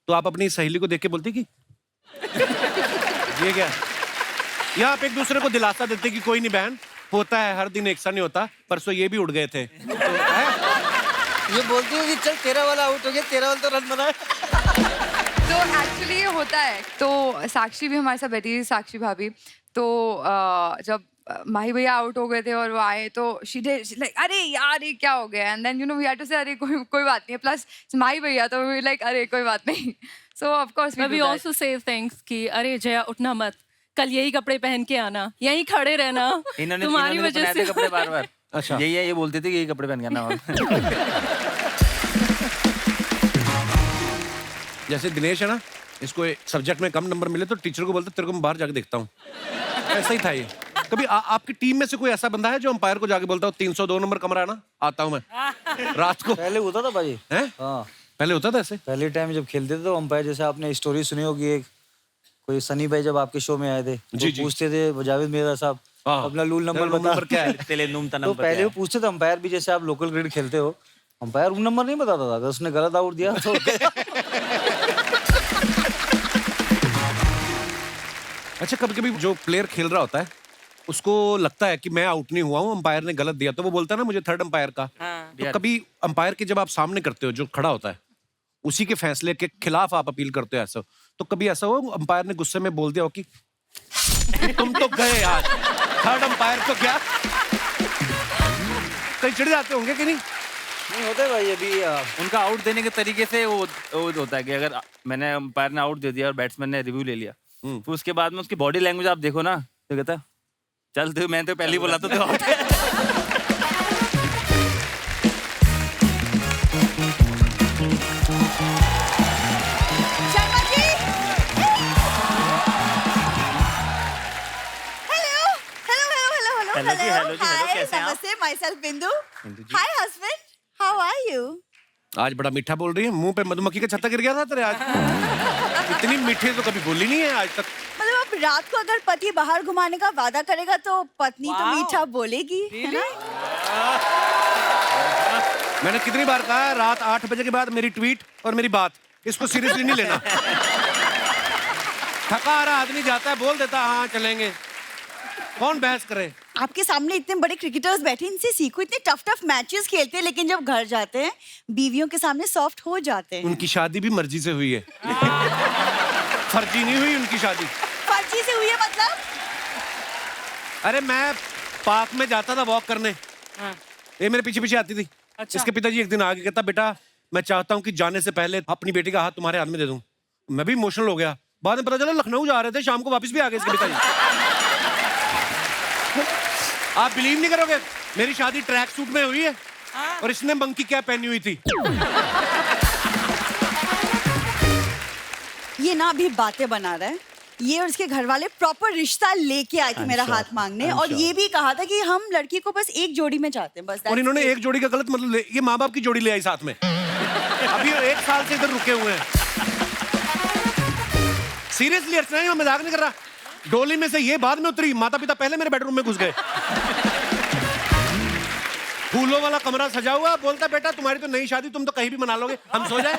तो आप अपनी सहेली को देख के बोलती कि ये क्या, या आप एक दूसरे को दिलासा देते कि कोई नहीं बहन, होता है, हर दिन एक सा नहीं होता, परसों ये भी उड़ गए थे। तो ये बोलती हूँ कि चल तेरा वाला आउट हो गया, तेरा वाला तो रन बना है। तो एक्चुअली ये होता है। तो साक्षी भी हमारे साथ बैठी थी, साक्षी भाभी, तो जब माही भैया आउट हो गए थे और वो आए तो शी लाइक अरे यार ये क्या हो गया, and then you know we had to say अरे कोई बात नहीं है, प्लस माही भैया तो वी लाइक अरे कोई बात नहीं। So of course we also say things कि अरे जया उठना मत, कल यही कपड़े पहन के आना, यहीं खड़े रहना, तुम्हारी वजह से कपड़े बार-बार। अच्छा यही है, ये बोलते थे कि यही कपड़े पहन के आना। जैसे दिनेश है ना, इसको सब्जेक्ट में कम नंबर मिले तो टीचर को बोलते तेरे को मैं बाहर जाके देखता हूँ, ऐसा ही था ये। कभी आपकी टीम में से कोई ऐसा बंदा है जो अंपायर को जाके बोलता हो 302 नंबर कमरा है ना, आता हूँ मैं रात को? पहले होता था भाई। हैं? हाँ पहले होता था ऐसे। पहले टाइम जब खेलते थे तो अंपायर, जैसे आपने स्टोरी सुनी होगी एक, कोई सनी भाई जब आपके शो में आए थे जी, तो पूछते थे जावेद मेहरा साहब अपना रूल नंबर बता, क्या है? तो पहले वो पूछते थे अंपायर भी, जैसे आप लोकल क्रिकेट खेलते हो, अंपायर रूल नंबर नहीं बताता था, अगर उसने गलत आउट दिया तो अच्छा कभी कभी जो प्लेयर खेल रहा होता है उसको लगता है कि मैं आउट नहीं हुआ हूँ, अंपायर ने गलत दिया, तो वो बोलता है ना मुझे थर्ड अंपायर का। तो कभी अंपायर के जब आप सामने करते हो जो खड़ा होता है उसी के फैसले के खिलाफ आप अपील करते हो, ऐसा तो कभी ऐसा हुआ अंपायर ने गुस्से में बोल दिया हो कि तुम तो गए यार, थर्ड अंपायर तो क्या, कहीं चिढ़ जाते होंगे कि नहीं? नहीं होते भाई। अभी उनका आउट देने के तरीके से वो होता है कि अगर मैंने अंपायर ने आउट दे दिया और बैट्समैन ने रिव्यू ले लिया, तो उसके बाद में उसकी बॉडी लैंग्वेज आप देखो ना, तो कहता चल तू, मैं तो पहले ही बोला था तो आउट है। शर्मा जी, हेलो जी, हेलो जी, हेलो, कैसे हैं आप? नमस्ते, माई सेल्फ बिंदु। हाय हस्बैंड, हाउ आर यू? आज बड़ा मीठा बोल रही है, मुंह पे मधुमक्खी का छत्ता गिर गया था तेरे आज। इतनी मीठी तो कभी बोली नहीं है आज तक। मतलब अब रात को अगर पति बाहर घुमाने का वादा करेगा तो पत्नी तो मीठा बोलेगी, है ना? मैंने कितनी बार कहा है रात 8 बजे के बाद मेरी ट्वीट और मेरी बात, इसको सीरियसली नहीं लेना। थका आ रहा आदमी जाता है, बोल देता हाँ चलेंगे, कौन बहस करे? आपके सामने इतने बड़े क्रिकेटर्स बैठे, इनसे सीखो, इतने टफ मैचेस खेलते हैं, लेकिन जब घर जाते हैं बीवियों के सामने सॉफ्ट हो जाते हैं। उनकी शादी भी मर्जी से हुई है, फर्जी नहीं हुई उनकी शादी। फर्जी से हुई है मतलब? अरे मैं पार्क में जाता था वॉक करने, ये मेरे पीछे पीछे आती थी। अच्छा। इसके पिताजी एक दिन आगे कहता, बेटा मैं चाहता हूँ कि जाने से पहले अपनी बेटी का हाथ तुम्हारे हाथ में दे दूं। मैं भी इमोशनल हो गया। बाद में पता चला लखनऊ जा रहे थे, शाम को वापस भी आ गए इसके पिताजी। आप बिलीव नहीं करोगे, मेरी शादी ट्रैक सूट में हुई है और इसने मंकी कैप पहनी हुई थी। ये ना अभी बातें बना रहा है, ये और इसके घर वाले प्रॉपर रिश्ता लेके आए थे मेरा हाथ मांगने, और ये भी कहा था कि हम लड़की को बस एक जोड़ी में चाहते हैं, बस। और इन्होंने एक जोड़ी का गलत मतलब ये माँ बाप की जोड़ी ले आई साथ में। अभी 1 साल से इधर रुके हुए हैं। सीरियसली अर्चना, मैं मजाक नहीं कर रहा। डोली में से ये बाद में उतरी, माता पिता पहले मेरे बेडरूम में घुस गए। फूलों वाला कमरा सजा हुआ, बोलता बेटा तुम्हारी तो नई शादी, तुम तो कहीं भी मना लोगे, हम सो जाए।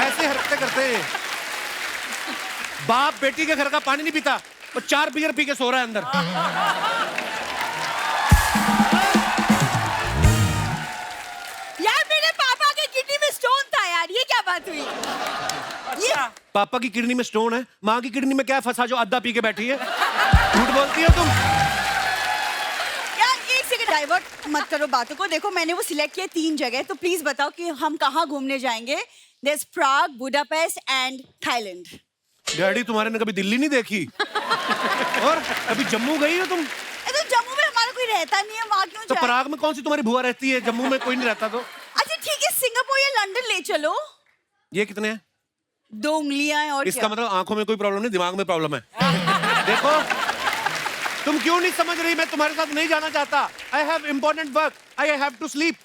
ऐसे हरकतें करते हैं। बाप बेटी के घर का पानी नहीं पीता, वो 4 बियर पी के सो रहा है अंदर। यार मेरे पापा के किडनी में स्टोन था यार, ये क्या बात हुई? अच्छा। पापा की किडनी में स्टोन है, माँ की किडनी में क्या फंसा जो अद्धा पी के बैठी है? झूठ बोलती हो तुम। यार एक सेकंड, डाइवर्ट मत करो बातों को। देखो मैंने वो सिलेक्ट किया 3 जगह, तो प्लीज बताओ कि हम कहाँ घूमने जाएंगे। There's Prague, Budapest and Thailand. Daddy तुम्हारे ने कभी दिल्ली नहीं देखी? और कभी जम्मू गई हो तुम? तो जम्मू में हमारा कोई रहता नहीं है, वहाँ क्यों तो जाए? पराग में कौन सी तुम्हारी बुआ रहती है? जम्मू में कोई नहीं रहता तो? अच्छा ठीक है, सिंगापुर या लंदन ले चलो। ये कितने हैं? 2 उंगलियां हैं और इसका क्या? मतलब आंखों में कोई प्रॉब्लम नहीं, दिमाग में प्रॉब्लम है। देखो तुम क्यों नहीं समझ रही, मैं तुम्हारे साथ नहीं जाना चाहता। I have important work, I have to sleep.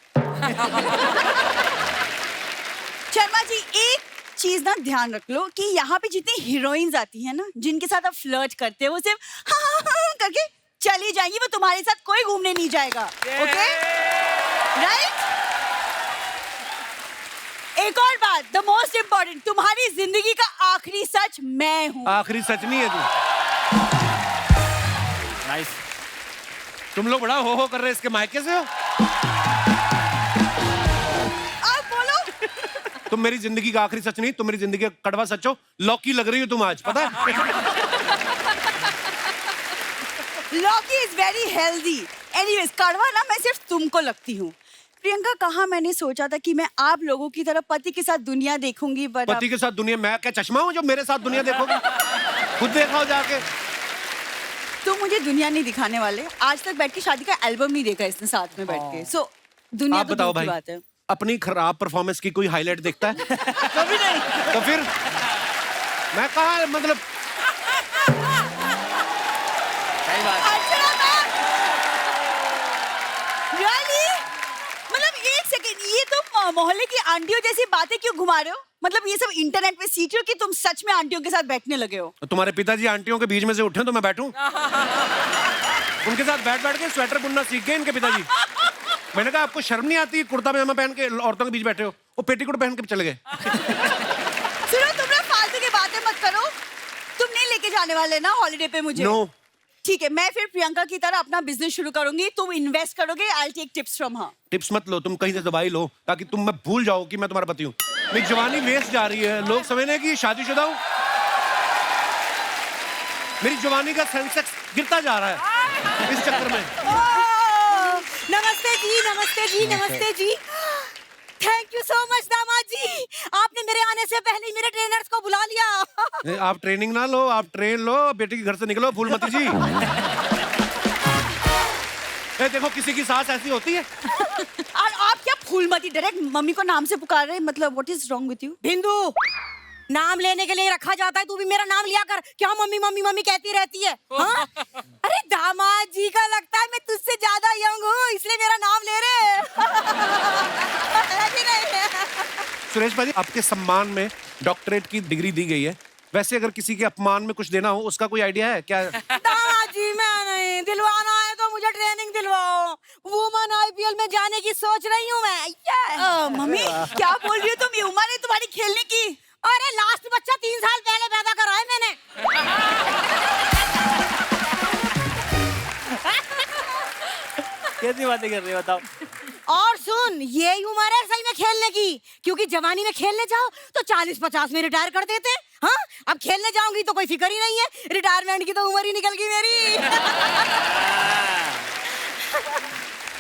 Sharma ji एक चीज ना ध्यान रख लो कि यहाँ पे जितनी हीरोइंस आती है ना, जिनके साथ आप फ्लर्ट करते हो, वो सिर्फ हाँ करके चली जाएंगी, वो तुम्हारे साथ कोई घूमने नहीं जाएगा। Okay right? एक और बात, द मोस्ट इम्पोर्टेंट, तुम्हारी जिंदगी का आखिरी सच मैं हूँ। आखिरी सच नहीं है तू। नाइस। तुम लोग बड़ा हो कर रहे, इसके मायके से हो? आप बोलो। तुम मेरी जिंदगी का आखिरी सच नहीं, तुम मेरी जिंदगी का कड़वा सच हो। लौकी लग रही हो तुम आज, पता है? लौकी इज वेरी हेल्दी। एनीवेज, कड़वा ना मैं सिर्फ तुमको लगती हूँ। प्रियंका, कहा मैंने सोचा था कि मैं आप लोगों की तरह पति के साथ दुनिया देखूंगी, बट पति के साथ दुनिया? मैं क्या चश्मा हूँ जो मेरे साथ दुनिया देखोगे? खुद देखा जाके। तुम मुझे दुनिया नहीं दिखाने वाले। आज तक बैठ के शादी का एल्बम नहीं देखा इसने साथ में बैठ के। सो दुनिया आप तो बताओ दूर की भाई, बात है। अपनी खराब परफॉर्मेंस की कोई हाईलाइट देखता है? कभी नहीं। तो फिर मैं कहा, मतलब सही बात। Really? मतलब एक सेकेंड, ये तुम मोहल्ले की आंटियों जैसी बातें क्यों घुमा रहे हो? मतलब ये सब इंटरनेट पे सीख रहे हो कि तुम सच में आंटियों के साथ बैठने लगे हो? तुम्हारे पिताजी आंटियों के बीच में से उठे तो मैं बैठूं? उनके साथ बैठ बैठ के स्वेटर बुनना सीख गए इनके पिताजी। मैंने कहा आपको शर्म नहीं आती, कुर्ता पजामा पहन के औरतों के बीच बैठे हो? वो पेटीकोट पहन के चले गए। सुनो, तुम लोग फालतू की बातें मत करो। तुम नहीं लेके जाने वाले ना हॉलिडे पे मुझे? नो। ठीक है, मैं फिर प्रियंका की तरह अपना बिजनेस शुरू करूंगी। तुम इन्वेस्ट करोगे, I take tips from her. Tips मत लो, तुम कहीं से दवाई लो ताकि तुम मैं भूल जाओ कि मैं तुम्हारा पति हूँ। मेरी जवानी वेस्ट जा रही है, लोग समझने की शादीशुदा हूँ। मेरी जवानी का सेंसेक्स गिरता जा रहा है इस चक्कर में। नमस्ते जी, नमस्ते जी, नमस्ते जी। थैंक यू सो मच दामाद जी, आपने मेरे आने से पहले ही मेरे ट्रेनर्स को बुला लिया। आप ट्रेनिंग ना लो, आप ट्रेन लो, बेटी के घर से निकलो फूलमती जी। देखो किसी की सास ऐसी होती है। और आप क्या फूलमती डायरेक्ट मम्मी को नाम से पुकार रहे हैं? मतलब what is wrong with you? बिंदु, नाम लेने के लिए रखा जाता है, तू भी मेरा नाम लिया कर। क्या मम्मी मम्मी मम्मी कहती रहती है? हाँ? अरे दामाद जी का लगता है मैं तुझसे ज्यादा यंग हूँ, इसलिए मेरा नाम ले रहे। सुरेश भाई, आपके सम्मान में डॉक्टरेट की डिग्री दी गई है। वैसे अगर किसी के अपमान में कुछ देना हो, उसका कोई आइडिया है क्या? दामाद जी, मैं नहीं, दिलवाना है तो मुझे ट्रेनिंग दिलवाओ। वुमेन आईपीएल में जाने की सोच रही हूँ मैं। मम्मी क्या बोल रही हो तुम? ये उम्र है तुम्हारी खेलने की। अरे लास्ट बच्चा 3 साल पहले पैदा करा है मैंने। कितनी बातें कर रही हो बताओ। और सुन, यही उम्र है सही में खेलने की, क्योंकि जवानी में खेलने जाओ तो 40-50 में रिटायर कर देते। हाँ, अब खेलने जाऊंगी तो कोई फिक्र ही नहीं है, रिटायरमेंट की तो उम्र ही निकल गई मेरी।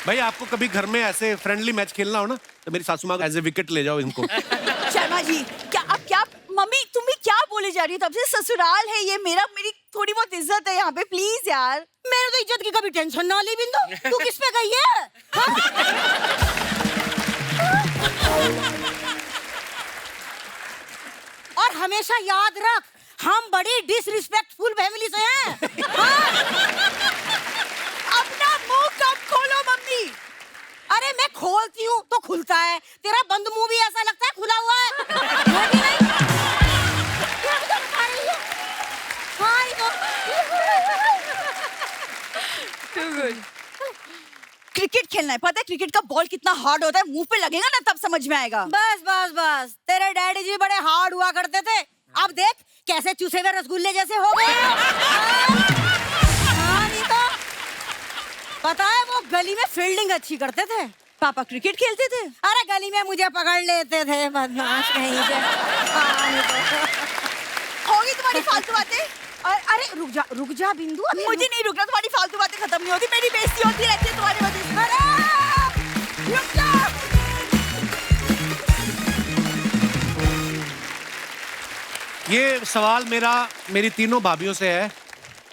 भाई आपको कभी घर में ऐसे फ्रेंडली मैच खेलना हो ना तो मेरी सासू माँ एज ए विकेट ले जाओ इनको। शर्मा जी, क्या अब क्या मम्मी तुम भी क्या बोले जा रही हो? तब से ससुराल है ये मेरा, मेरी थोड़ी बहुत इज्जत है यहाँ पे, प्लीज यार। मेरे तो इज्जत की कभी टेंशन ना ली बिंदु, तू किस पे गई है? और हमेशा याद रख, हम बड़ी डिसरिस्पेक्टफुल फैमिली से हैं। हाँ? अपना मुंह कब खोलो मम्मी। अरे मैं खोलती हूँ तो खुलता है, तेरा बंद मुंह भी ऐसा लगता है खुला हुआ है। है कि नहीं? क्रिकेट खेलना है, पता है क्रिकेट का बॉल कितना हार्ड होता है, मुंह पे लगेगा ना तब समझ में आएगा। बस बस बस, तेरे डैडी जी बड़े हार्ड हुआ करते थे, अब देख कैसे चूसे हुए रसगुल्ले जैसे हो गए। हाँ, नहीं तो पता है वो गली में फील्डिंग अच्छी करते थे। पापा क्रिकेट खेलते थे, अरे गली में मुझे पकड़ लेते थे, बदमाश कहीं से। होगी तुम्हारी फालतू बातें। अरे रुक जा बिंदु, मुझे नहीं रुकना, तुम्हारी फालतू बातें खत्म नहीं होती, मेरी बेइज्जती होती रहती है तुम्हारी वजह से। अरे रुक जा। ये सवाल मेरी तीनों भाभियों से है,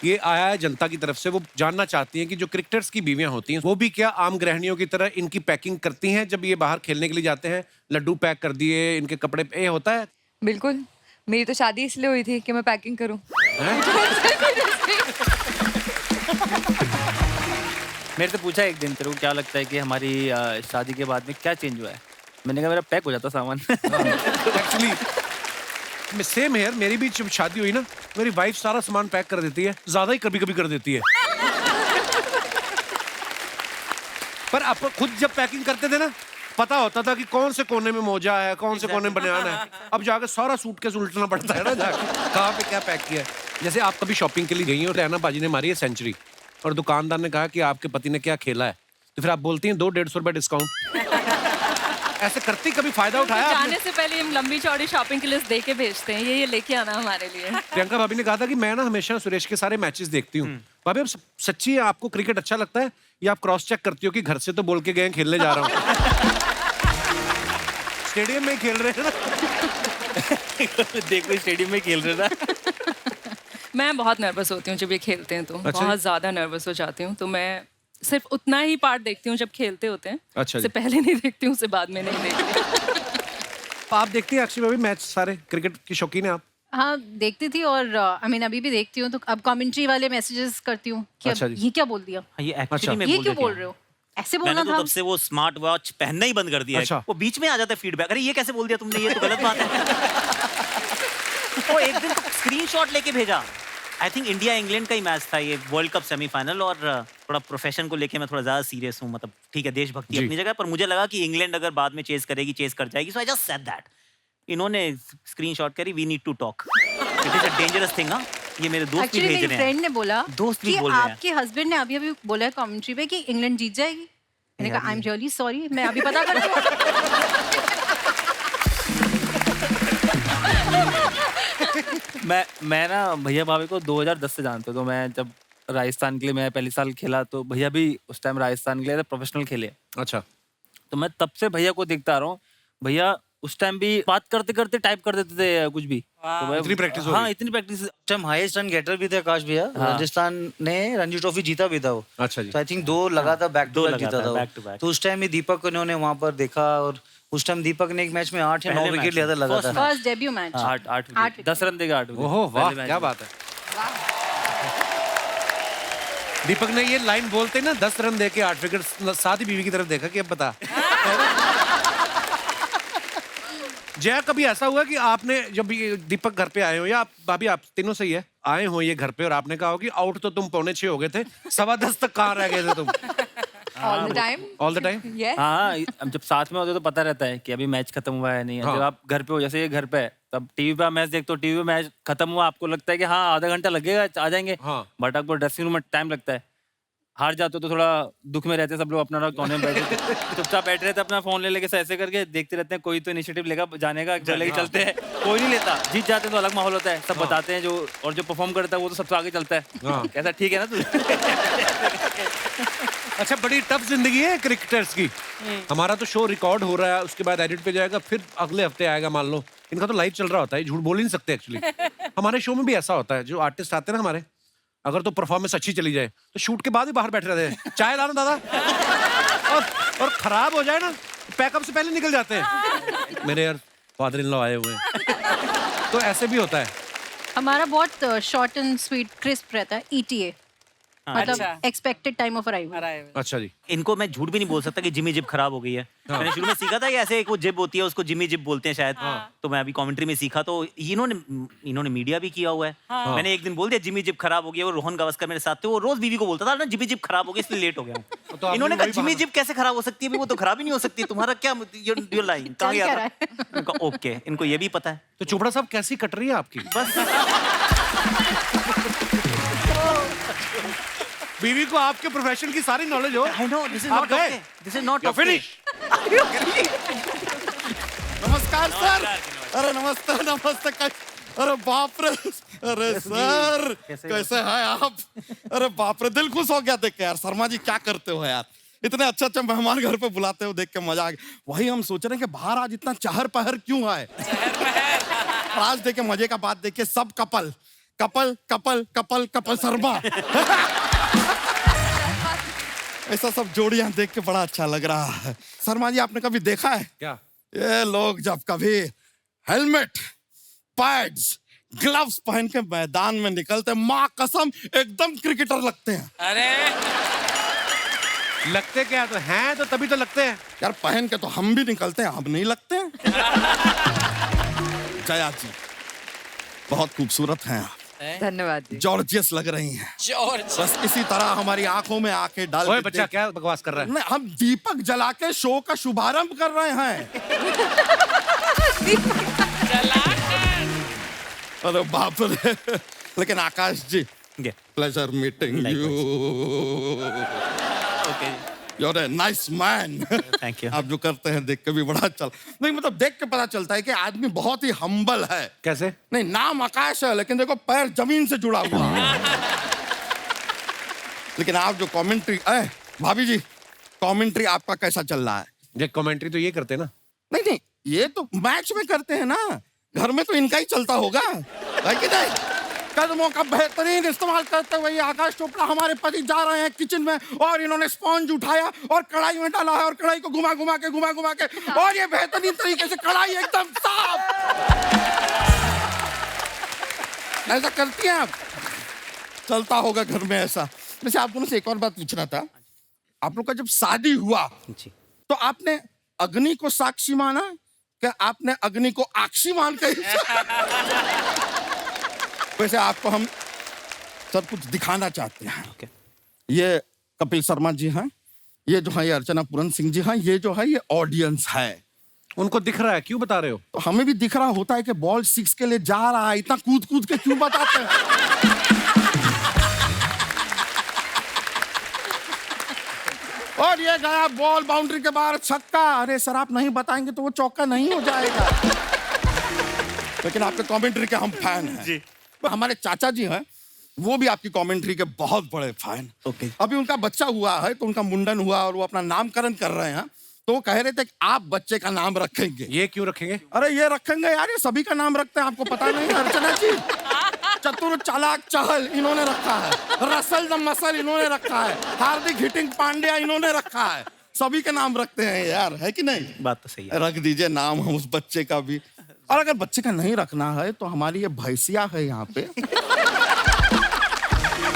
ये आया है जनता की तरफ से। वो जानना चाहती हैं कि जो क्रिकेटर्स की बीवियां होती हैं वो भी क्या आम गृहिणियों की तरह इनकी पैकिंग करती हैं जब ये बाहर खेलने के लिए जाते हैं? लड्डू पैक कर दिए, इनके कपड़े, ये होता है? बिल्कुल, मेरी तो शादी इसलिए हुई थी कि मैं पैकिंग करूं। मेरे से पूछा एक दिन, तेरे को क्या लगता है कि हमारी शादी के बाद में क्या चेंज हुआ है? मैंने कहा मेरा पैक हो जाता सामान। एक्चुअली सेम हेयर, मेरी भी जब शादी हुई ना मेरी वाइफ सारा सामान पैक कर देती है, ज्यादा ही कभी कभी कर देती है। पर आप खुद जब पैकिंग करते थे ना पता होता था कि कौन से कोने में मोजा है, कौन से कोने में बनियान है। अब जाके सारा सूटकेस उल्टना पड़ता है ना, जाके कहाँ पे क्या पैक किया है। जैसे आप कभी शॉपिंग के लिए गई हो, रहना बाजी ने मारी है सेंचुरी और दुकानदार ने कहा कि आपके पति ने क्या खेला है, तो फिर आप बोलती हैं 200-150 रुपए डिस्काउंट। ऐसे करती कभी फायदा उठाया आपने? जाने से पहले हम लंबी चौड़ी शॉपिंग की लिस्ट दे के भेजते हैं, ये लेके आना हमारे लिए। प्रियंका भाभी ने कहा था कि मैं ना हमेशा सुरेश के सारे मैचेस देखती हूँ। भाभी अब सच्ची है, आपको क्रिकेट अच्छा लगता है या आप क्रॉस चेक करती हो कि घर से तो बोल के गए खेलने जा रहा हूँ? स्टेडियम में ही खेल रहे हैं ना। देखो स्टेडियम में खेल रहे ना। मैं बहुत नर्वस होती हूँ जब ये खेलते हैं, तो अच्छा। बहुत ज्यादा नर्वस हो जाती हूँ, तो मैं सिर्फ उतना ही पार्ट देखती हूँ जब खेलते होते हैं। अच्छा उससे पहले नहीं देखती हूँ, उससे बाद में नहीं देखती। आप देखती हैं अक्षय भाभी मैच सारे? क्रिकेट की शौकीन है आप? हाँ देखती थी, और आई मीन अभी भी देखती हूँ, तो अब कमेंट्री वाले मैसेजेस करती हूँ कि अच्छा अब जी। ये क्या बोल दिया, ये अच्छा। एक्चुअली में ये क्यों बोल रहे हो, ऐसे बोलना मैंने तो था। तब से वो स्मार्ट वॉच पहनना ही बंद कर दिया है। अच्छा। वो बीच में आ जाता है फीडबैक, अरे ये कैसे बोल दिया तुमने, ये तो गलत बात है। वो एक दिन तो स्क्रीनशॉट लेके भेजा। आई थिंक इंडिया इंग्लैंड का ही मैच था ये, वर्ल्ड कप सेमीफाइनल, और थोड़ा प्रोफेशन को लेके मैं थोड़ा ज्यादा सीरियस हूँ। मतलब ठीक है, देशभक्ति जी। अपनी जगह, पर मुझे लगा कि इंग्लैंड अगर बाद में चेज करेगी, चेज कर जाएगी, so I just said that. इन्होंने स्क्रीनशॉट करी, we need to talk, it is a dangerous thing. ना ये मेरे दोस्त भी एक्चुअली भेज मेरी रहे हैं। फ्रेंड ने बोला दोस्त भी कि बोल रहे हैं। आपके हस्बैंड ने अभी अभी बोला है कमेंट्री पे कि इंग्लैंड जीत जाएगी। मैंने कहा आई एम रियली सॉरी, मैं अभी पता करती हूँ। मैं ना भैया भाभी को 2010 से जानते हो, तो मैं जब राजस्थान के लिए मैं पहली साल खेला तो भैया भी उस टाइम राजस्थान के लिए प्रोफेशनल खेले। अच्छा। तो मैं तब से भैया को देखता आ रहा हूँ। भैया उस टाइम भी बात करते करते टाइप कर देते थे कुछ भी। तो मैं- इतनी प्रैक्टिस हो हाँ, गई। इतनी practice. Time highest run getter भी थे आकाश भैया। राजस्थान ने रणजी ट्रॉफी जीता भी था वो। अच्छा जी। तो आई थिंक 2 लगातार बैक टू दो बैक जीता लगातार था back to वो। back। तो उस टाइम में दीपक को इन्होंने वहां पर देखा, और उस टाइम दीपक ने एक मैच में 8 या 9 पहले विकेट मैच लिया था में, लगातार। First debut match. 8 10 रन देगा 8 ओहो वाह, क्या बात है। दीपक ने ये लाइन बोलते ना 10 रन देके 8 विकेट, साथ ही बीवी की तरफ देखा कि अब बता। जया, कभी ऐसा हुआ कि आपने जब ये दीपक घर पे आए हो, या आप भाभी आप तीनों सही है, आए हो ये घर पे और आपने कहा हो कि आउट तो तुम 9:45 हो गए थे, 10:15 तक कहाँ रह गए थे तुम? All the time. All the time? Yes. हाँ, अब जब साथ में होते तो पता रहता है कि अभी मैच खत्म हुआ है नहीं है। हाँ। जब आप घर पे हो, जैसे ये घर पे है, तब टीवी पे मैच देखते हो, टीवी पे मैच खत्म हुआ, आपको लगता है कि हाँ आधा घंटा लगेगा आ जाएंगे। हाँ। बट आपको ड्रेसिंग रूम में टाइम लगता है। हार जाते हो तो थोड़ा दुख में रहते हैं सब लोग, अपना कोने में बैठे चुपचाप बैठ रहे थे, अपना फोन ले लेके ऐसे करके देखते रहते हैं, कोई तो इनिशिएटिव लेगा जाने का, चले चलते हैं, कोई नहीं लेता। जीत जाते हैं तो अलग माहौल होता है, सब बताते हैं जो, और जो परफॉर्म करता है वो तो सबसे आगे चलता है। कैसा ठीक है ना तू? अच्छा, बड़ी टफ जिंदगी है क्रिकेटर्स की। हमारा तो शो रिकॉर्ड हो रहा है, उसके बाद एडिट पे जाएगा, फिर अगले हफ्ते आएगा मान लो। इनका तो लाइव चल रहा होता है, झूठ बोल ही नहीं सकते एक्चुअली। हमारे शो में भी ऐसा होता है, जो आर्टिस्ट आते हैं ना हमारे, अगर तो परफॉर्मेंस अच्छी चली जाए तो शूट के बाद भी बाहर बैठे रहते हैं, चाय लाना दादा, और खराब हो जाए ना पैकअप से पहले निकल जाते हैं। मेरे यार फादर इन लॉ आए हुए हैं, तो ऐसे भी होता है। हमारा बहुत शॉर्ट एंड स्वीट क्रिस्प रहता है, ETA, मतलब एक्सपेक्टेड टाइम ऑफ अराइवल। अच्छा जी। इनको मैं झूठ भी नहीं बोल सकता कि जिमी जिप खराब हो गई है। मैंने शुरू में सीखा था कि ऐसे एक वो जिप होती है, उसको जिमी जिप बोलते हैं शायद। तो मैं अभी कमेंट्री में सीखा, तो इन्होंने मीडिया भी किया हुआ है। मैंने एक दिन बोल दिया जिमी जिप खराब हो गई है, वो रोहन गावस्कर मेरे साथ थे, वो रोज बीवी को बोलता था ना जिमी जिप खराब हो गई इसलिए लेट हो गया। तो इन्होंने कहा जिमी जिप कैसे खराब हो सकती है, वो तो खराब ही नहीं हो सकती, तुम्हारा क्या योर लाइन कहाँ गया था? ओके, इनको ये भी पता है। तो चोपड़ा साहब कैसी कट रही है आपकी? बस बीवी को आपके प्रोफेशन की सारी नॉलेज हो। I know, this is not okay. This is not okay. Finish. नमस्कार सर। अरे नमस्ते नमस्ते। अरे बाप रे, अरे सर कैसे हैं आप? अरे बाप रे, दिल खुश हो गया देख के यार। शर्मा जी क्या करते हो यार, इतने अच्छे अच्छे मेहमान घर पे बुलाते हो, देख के मजा आ गया। वही हम सोच रहे हैं कि बाहर आज इतना चहर पहर क्यों है। आज देखे मजे का बात, देखिए सब couple couple couple couple couple Sharma ऐसा सब जोड़ियां देख के बड़ा अच्छा लग रहा है। शर्मा जी आपने कभी देखा है क्या ये लोग जब कभी हेलमेट, पैड्स, ग्लव्स पहन के मैदान में निकलते, माँ कसम एकदम क्रिकेटर लगते हैं। अरे लगते क्या तो हैं, तो तभी तो लगते हैं यार। पहन के तो हम भी निकलते हैं, हम नहीं लगते हैं। जया जी बहुत खूबसूरत हैं आप, धन्यवाद जी। जॉर्जियस लग रही हैं। जॉर्ज, बस इसी तरह हमारी आंखों में आके डाल ओए के बच्चा क्या बकवास कर रहा है? नहीं, हम दीपक जला के शो का शुभारंभ कर रहे हैं। अरे बाप रे। लेकिन Akash ji, pleasure meeting you. You're a nice man. Thank you. आप जो करते हैं देख के भी बड़ा अच्छा, नहीं मतलब देख के पता चलता है कि आदमी बहुत ही हम्बल है। कैसे? नहीं, नाम आकाश है लेकिन देखो पैर जमीन से जुड़ा हुआ है। लेकिन आप जो कमेंट्री, भाभी जी कमेंट्री आपका कैसा चल रहा है? ये कमेंट्री तो ये करते हैं ना। नहीं नहीं, ये तो मैच में करते हैं ना, घर में तो इनका ही चलता होगा, है कि नहीं? कदमों का बेहतरीन इस्तेमाल करते हुए आकाश चोपड़ा हमारे पति जा रहे हैं किचन में, और इन्होंने स्पॉन्ज उठाया और कढ़ाई में डाला है, और कढ़ाई को घुमा घुमा के और ये बेहतरीन तरीके से कढ़ाई एकदम साफ। ऐसा करती हैं आप? चलता होगा घर में ऐसा। वैसे आप दोनों से एक और बात पूछना था, आप लोग का जब शादी हुआ तो आपने अग्नि को साक्षी माना, क्या आपने अग्नि को आक्षी मान के? वैसे आपको हम सब कुछ दिखाना चाहते हैं। ये कपिल शर्मा जी हैं, ये जो है ये अर्चना पूरन सिंह जी हैं, ये जो है ये ऑडियंस है। उनको दिख रहा है, क्यों बता रहे हो? तो हमें भी दिख रहा होता है कि बॉल 6 के लिए जा रहा है, इतना कूद कूद के क्यों बताते हैं? और ये गया बॉल बाउंड्री के बाहर, छक्का। अरे सर आप नहीं बताएंगे तो वो चौका नहीं हो जाएगा। लेकिन आपके कमेंट्री के हम फैन हैं जी। हमारे चाचा जी हैं, वो भी आपकी कमेंट्री के बहुत बड़े फैन। अभी उनका बच्चा हुआ है तो उनका मुंडन हुआ और वो अपना नामकरण कर रहे हैं, तो वो कह रहे थे कि आप बच्चे का नाम रखेंगे। ये क्यों रखेंगे? अरे ये रखेंगे यार, ये सभी का नाम रखते हैं, आपको पता नहीं है? अर्चना जी चतुर चालाक चहल इन्होंने रखा है, रसल द मसल इन्होंने रखा है, हार्दिक हिटिंग पांड्या इन्होंने रखा है, सभी के नाम रखते हैं यार, है कि नहीं? बात तो सही है। रख दीजिए नाम हम उस बच्चे का भी। और अगर बच्चे का नहीं रखना है तो हमारी ये भैंसिया है यहाँ पे,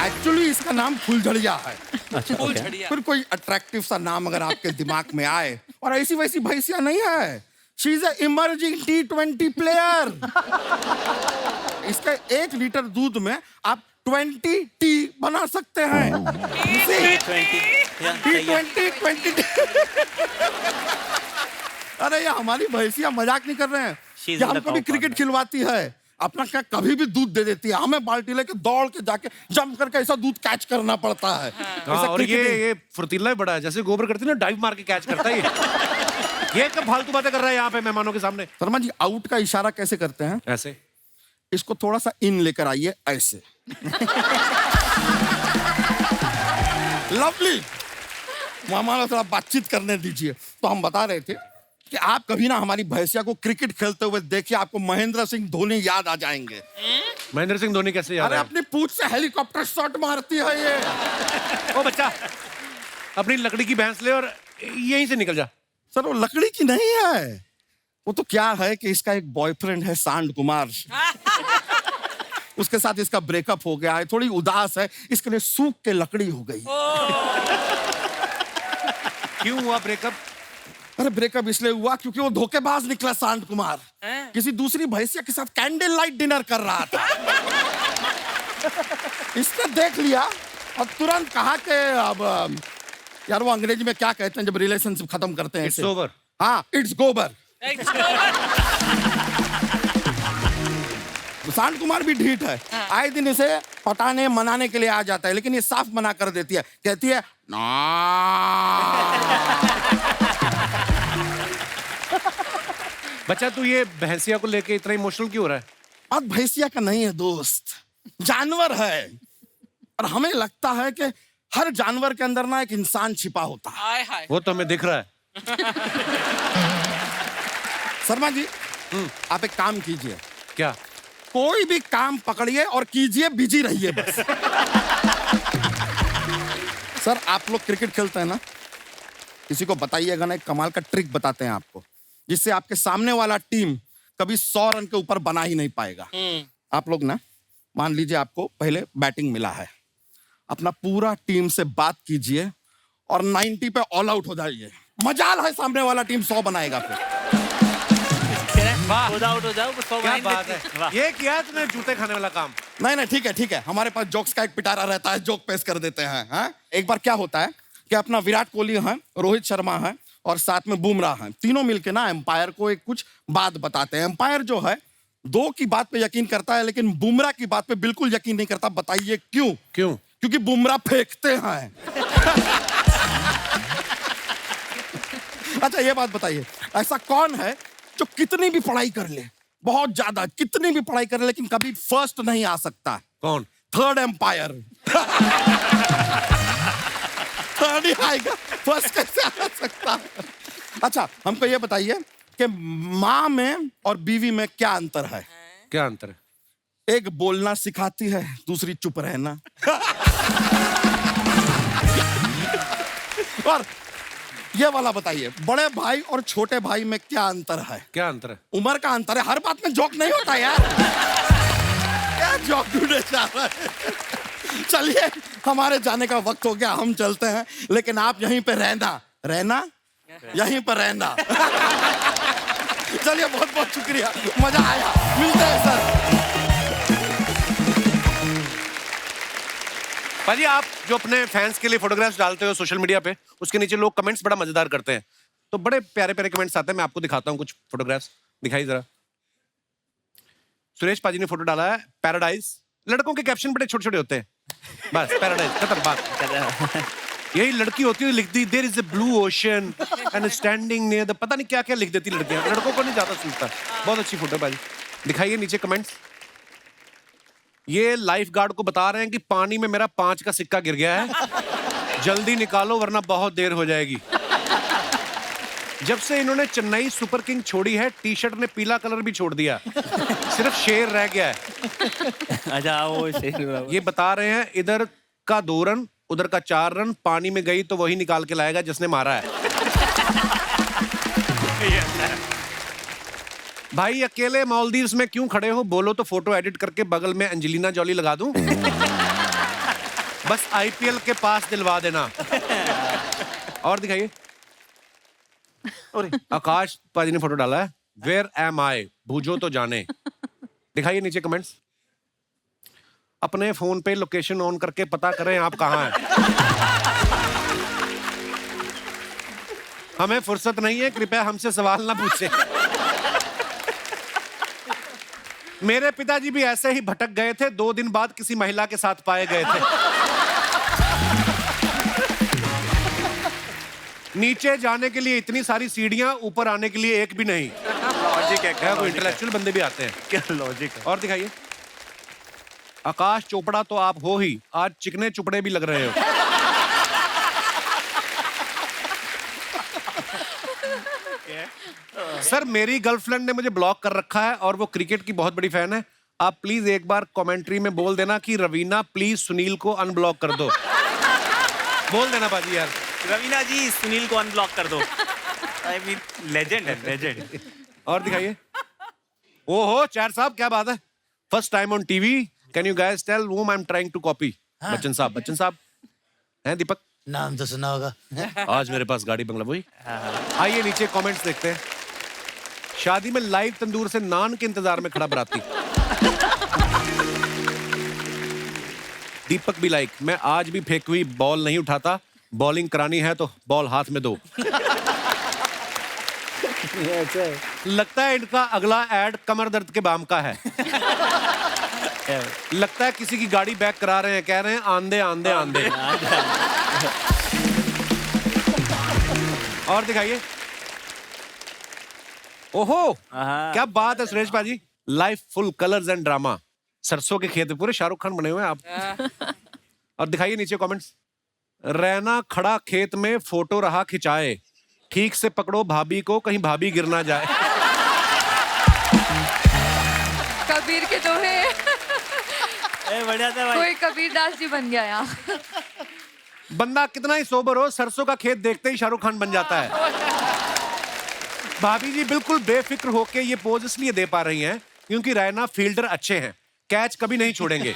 एक्चुअली इसका नाम फुलझड़िया है। फुलझड़िया। फिर कोई अट्रैक्टिव सा नाम अगर आपके दिमाग में आए, और ऐसी वैसी भैंसिया नहीं है, she is a emerging T20 player. इसके 1 लीटर दूध में आप 20 टी बना सकते हैं। T20 अरे ये हमारी भैंसिया मजाक नहीं कर रहे हैं, ये हमको भी क्रिकेट खिलवाती है। अपना क्या कभी भी दूध दे देती है, हमें बाल्टी लेके दौड़ के जाके जंप करके ऐसा दूध कैच करना पड़ता है। हाँ, ऐसा और ये फुर्तीला ही बड़ा है, जैसे गोबर करती है ना, डाइव मार के कैच करता है ये कब फालतू बातें कर रहा है यहाँ पे मेहमानों के सामने? शर्मा जी आउट का इशारा कैसे करते हैं? ऐसे इसको थोड़ा सा इन लेकर आइए, ऐसे। लवली, मामा थोड़ा बातचीत करने दीजिए। तो हम बता रहे थे कि आप कभी ना हमारी भैंसिया को क्रिकेट खेलते हुए देखिए, आपको महेंद्र सिंह धोनी याद आ जाएंगे। महेंद्र सिंह धोनी कैसे याद अरे है? अपनी पूंछ से हेलीकॉप्टर शॉट मारती है ये। ओ बच्चा, अपनी लकड़ी की भैंस ले और यहीं से निकल जा। सर वो लकड़ी की नहीं है, वो तो क्या है कि इसका एक बॉयफ्रेंड है सांड कुमार, उसके साथ इसका ब्रेकअप हो गया है, थोड़ी उदास है, इसके लिए सूख के लकड़ी हो गई। क्यों हुआ ब्रेकअप? अरे ब्रेकअप इसलिए हुआ क्योंकि वो धोखेबाज निकला सांड कुमार, किसी दूसरी भैंसिया के साथ कैंडल लाइट डिनर कर रहा था। इसने देख लिया और तुरंत कहा कि अब यार, वो अंग्रेजी में क्या कहते हैं जब रिलेशनशिप खत्म करते हैं? It's over. हाँ, इट्स गोबर। सांड कुमार भी ढीठ है, आए दिन इसे पटाने मनाने के लिए आ जाता है, लेकिन ये साफ मना कर देती है, कहती है ना। बच्चा तू ये भैंसिया को लेके इतना इमोशनल क्यों हो रहा है? बात भैंसिया का नहीं है दोस्त, जानवर है। और हमें लगता है कि हर जानवर के अंदर ना एक इंसान छिपा होता है। वो तो हमें दिख रहा है। शर्मा जी, आप एक काम कीजिए, क्या? कोई भी काम पकड़िए और कीजिए, बिजी रहिए बस। सर आप लोग क्रिकेट खेलते हैं ना, किसी को बताइएगा ना, एक कमाल का ट्रिक बताते हैं आपको, जिससे आपके सामने वाला टीम कभी 100 रन के ऊपर बना ही नहीं पाएगा। आप लोग ना, मान लीजिए आपको पहले बैटिंग मिला है, अपना पूरा टीम से बात कीजिए और 90 पे ऑल आउट हो जाइए। मजाल है सामने वाला टीम 100 बनाएगा फिर। आउट हो जाओ, क्या बात है, ये किया तुमने जूते खाने वाला काम। नहीं ठीक है ठीक है, हमारे पास जोक्स का एक पिटारा रहता है, जोक पेश कर देते हैं। हाँ, एक बार क्या होता है कि अपना विराट कोहली है, रोहित शर्मा है और साथ में बुमराह है, तीनों मिलके ना एम्पायर को एक कुछ बात बताते हैं। एम्पायर जो है 2 की बात पे यकीन करता है, लेकिन बुमराह की बात पे बिल्कुल यकीन नहीं करता। बताइए क्यों? क्यों? क्योंकि बुमराह फेंकते हैं। अच्छा ये बात बताइए, ऐसा कौन है जो कितनी भी पढ़ाई कर ले, बहुत ज्यादा कितनी भी पढ़ाई कर ले, लेकिन कभी फर्स्ट नहीं आ सकता? कौन? Third umpire. थर्ड ही आएगा, फर्स्ट कैसे आ सकता? अच्छा हमको ये बताइए कि माँ में और बीवी में क्या अंतर है? क्या अंतर है? एक बोलना सिखाती है, दूसरी चुप रहना। और ये वाला बताइए, बड़े भाई और छोटे भाई में क्या अंतर है? क्या अंतर है? उम्र का अंतर है। हर बात में जोक नहीं होता यार। क्या जोक ढूंढे जा रहा है? चलिए हमारे जाने का वक्त हो गया, हम चलते हैं, लेकिन आप यहीं पे रहना यहीं पर रहना। चलिए बहुत बहुत शुक्रिया, मजा आया, मिलते हैं सर। भाजी आप जो अपने फैंस के लिए फोटोग्राफ्स डालते हो सोशल मीडिया पे, उसके नीचे लोग कमेंट्स बड़ा मजेदार करते हैं, तो बड़े प्यारे प्यारे कमेंट्स आते हैं। मैं आपको दिखाता हूँ कुछ फोटोग्राफ्स, दिखाई जरा। सुरेश पाजी ने फोटो डाला है, पैराडाइज। लड़कों के कैप्शन बड़े छोटे छोटे होते हैं, बस पैराडाइज खत्म बात। यही लड़की होती है लिखती there is a blue ocean and standing near the, पता नहीं क्या क्या लिख देती लड़कियां, लड़कों को नहीं ज्यादा सुनता। बहुत अच्छी फोटो भाई, दिखाइए नीचे कमेंट्स। ये लाइफ गार्ड को बता रहे हैं कि पानी में मेरा 5 का सिक्का गिर गया है, जल्दी निकालो वरना बहुत देर हो जाएगी। जब से इन्होंने चेन्नई सुपर किंग छोड़ी है, टी शर्ट ने पीला कलर भी छोड़ दिया, सिर्फ शेर रह गया है। अच्छा वो शेर। ये बता रहे हैं इधर का 2 रन उधर का 4 रन, पानी में गई तो वही निकाल के लाएगा जिसने मारा है। भाई अकेले मालदीव्स में क्यों खड़े हो? बोलो तो फोटो एडिट करके बगल में अंजलिना जॉली लगा दूं। बस आईपीएल के पास दिलवा देना। और दिखाइए, आकाश पाजी ने फोटो डाला है, वेयर एम आई, भूजो तो जाने। दिखाइए नीचे कमेंट्स। अपने फोन पे लोकेशन ऑन करके पता करें आप कहां हैं। हमें फुर्सत नहीं है, कृपया हमसे सवाल ना पूछें। मेरे पिताजी भी ऐसे ही भटक गए थे, 2 दिन बाद किसी महिला के साथ पाए गए थे। नीचे जाने के लिए इतनी सारी सीढ़ियां, ऊपर आने के लिए एक भी नहीं। लॉजिक है, क्या कोई इंटेलेक्चुअल बंदे भी आते हैं? क्या लॉजिक है? और दिखाइए। आकाश चोपड़ा तो आप हो ही, आज चिकने चुपड़े भी लग रहे हो। सर मेरी गर्लफ्रेंड ने मुझे ब्लॉक कर रखा है और वो क्रिकेट की बहुत बड़ी फैन है। आप प्लीज एक बार कमेंट्री में बोल देना कि रवीना प्लीज सुनील को अनब्लॉक कर दो। बोल देना बाजी यार। रवीना जी सुनील को अनब्लॉक कर दो। आई मीन लेजेंड है, लेजेंड। और दिखाइए। ओहो चार साहब क्या बात है, first time on TV, can you guys tell whom I am trying to copy? Bachchan साहब हैं दीपक? नाम तो सुना होगा। आज मेरे पास गाड़ी बंगला वही। आइए नीचे कमेंट्स देखते हैं। शादी में लाइव तंदूर से नान के इंतजार में खड़ा बराती। दीपक भी लाइक, मैं आज भी फेंकी हुई बॉल नहीं उठाता, बॉलिंग करानी है तो बॉल हाथ में दो। लगता है इनका अगला एड कमर दर्द के बाम का है। लगता है किसी की गाड़ी बैक करा रहे हैं, कह रहे हैं आंधे आंधे आंधे। और दिखाइए। ओहो क्या बात है सुरेश पाजी, life full colours and drama. सरसों के खेत पूरे शाहरुख खान बने हुए हैं आप। और दिखाइए नीचे कमेंट्स। रैना खड़ा खेत में फोटो रहा खिंचाए, ठीक से पकड़ो भाभी को कहीं भाभी गिर ना जाए। कबीर के दोहे। बढ़िया था भाई। कोई कबीर दास जी बन गया यहाँ। बंदा कितना ही सोबर हो, सरसों का खेत देखते ही शाहरुख खान बन जाता है। भाभी जी बिल्कुल बेफिक्र होके ये पोज इसलिए दे पा रही हैं क्योंकि रैना फील्डर अच्छे हैं, कैच कभी नहीं छोड़ेंगे।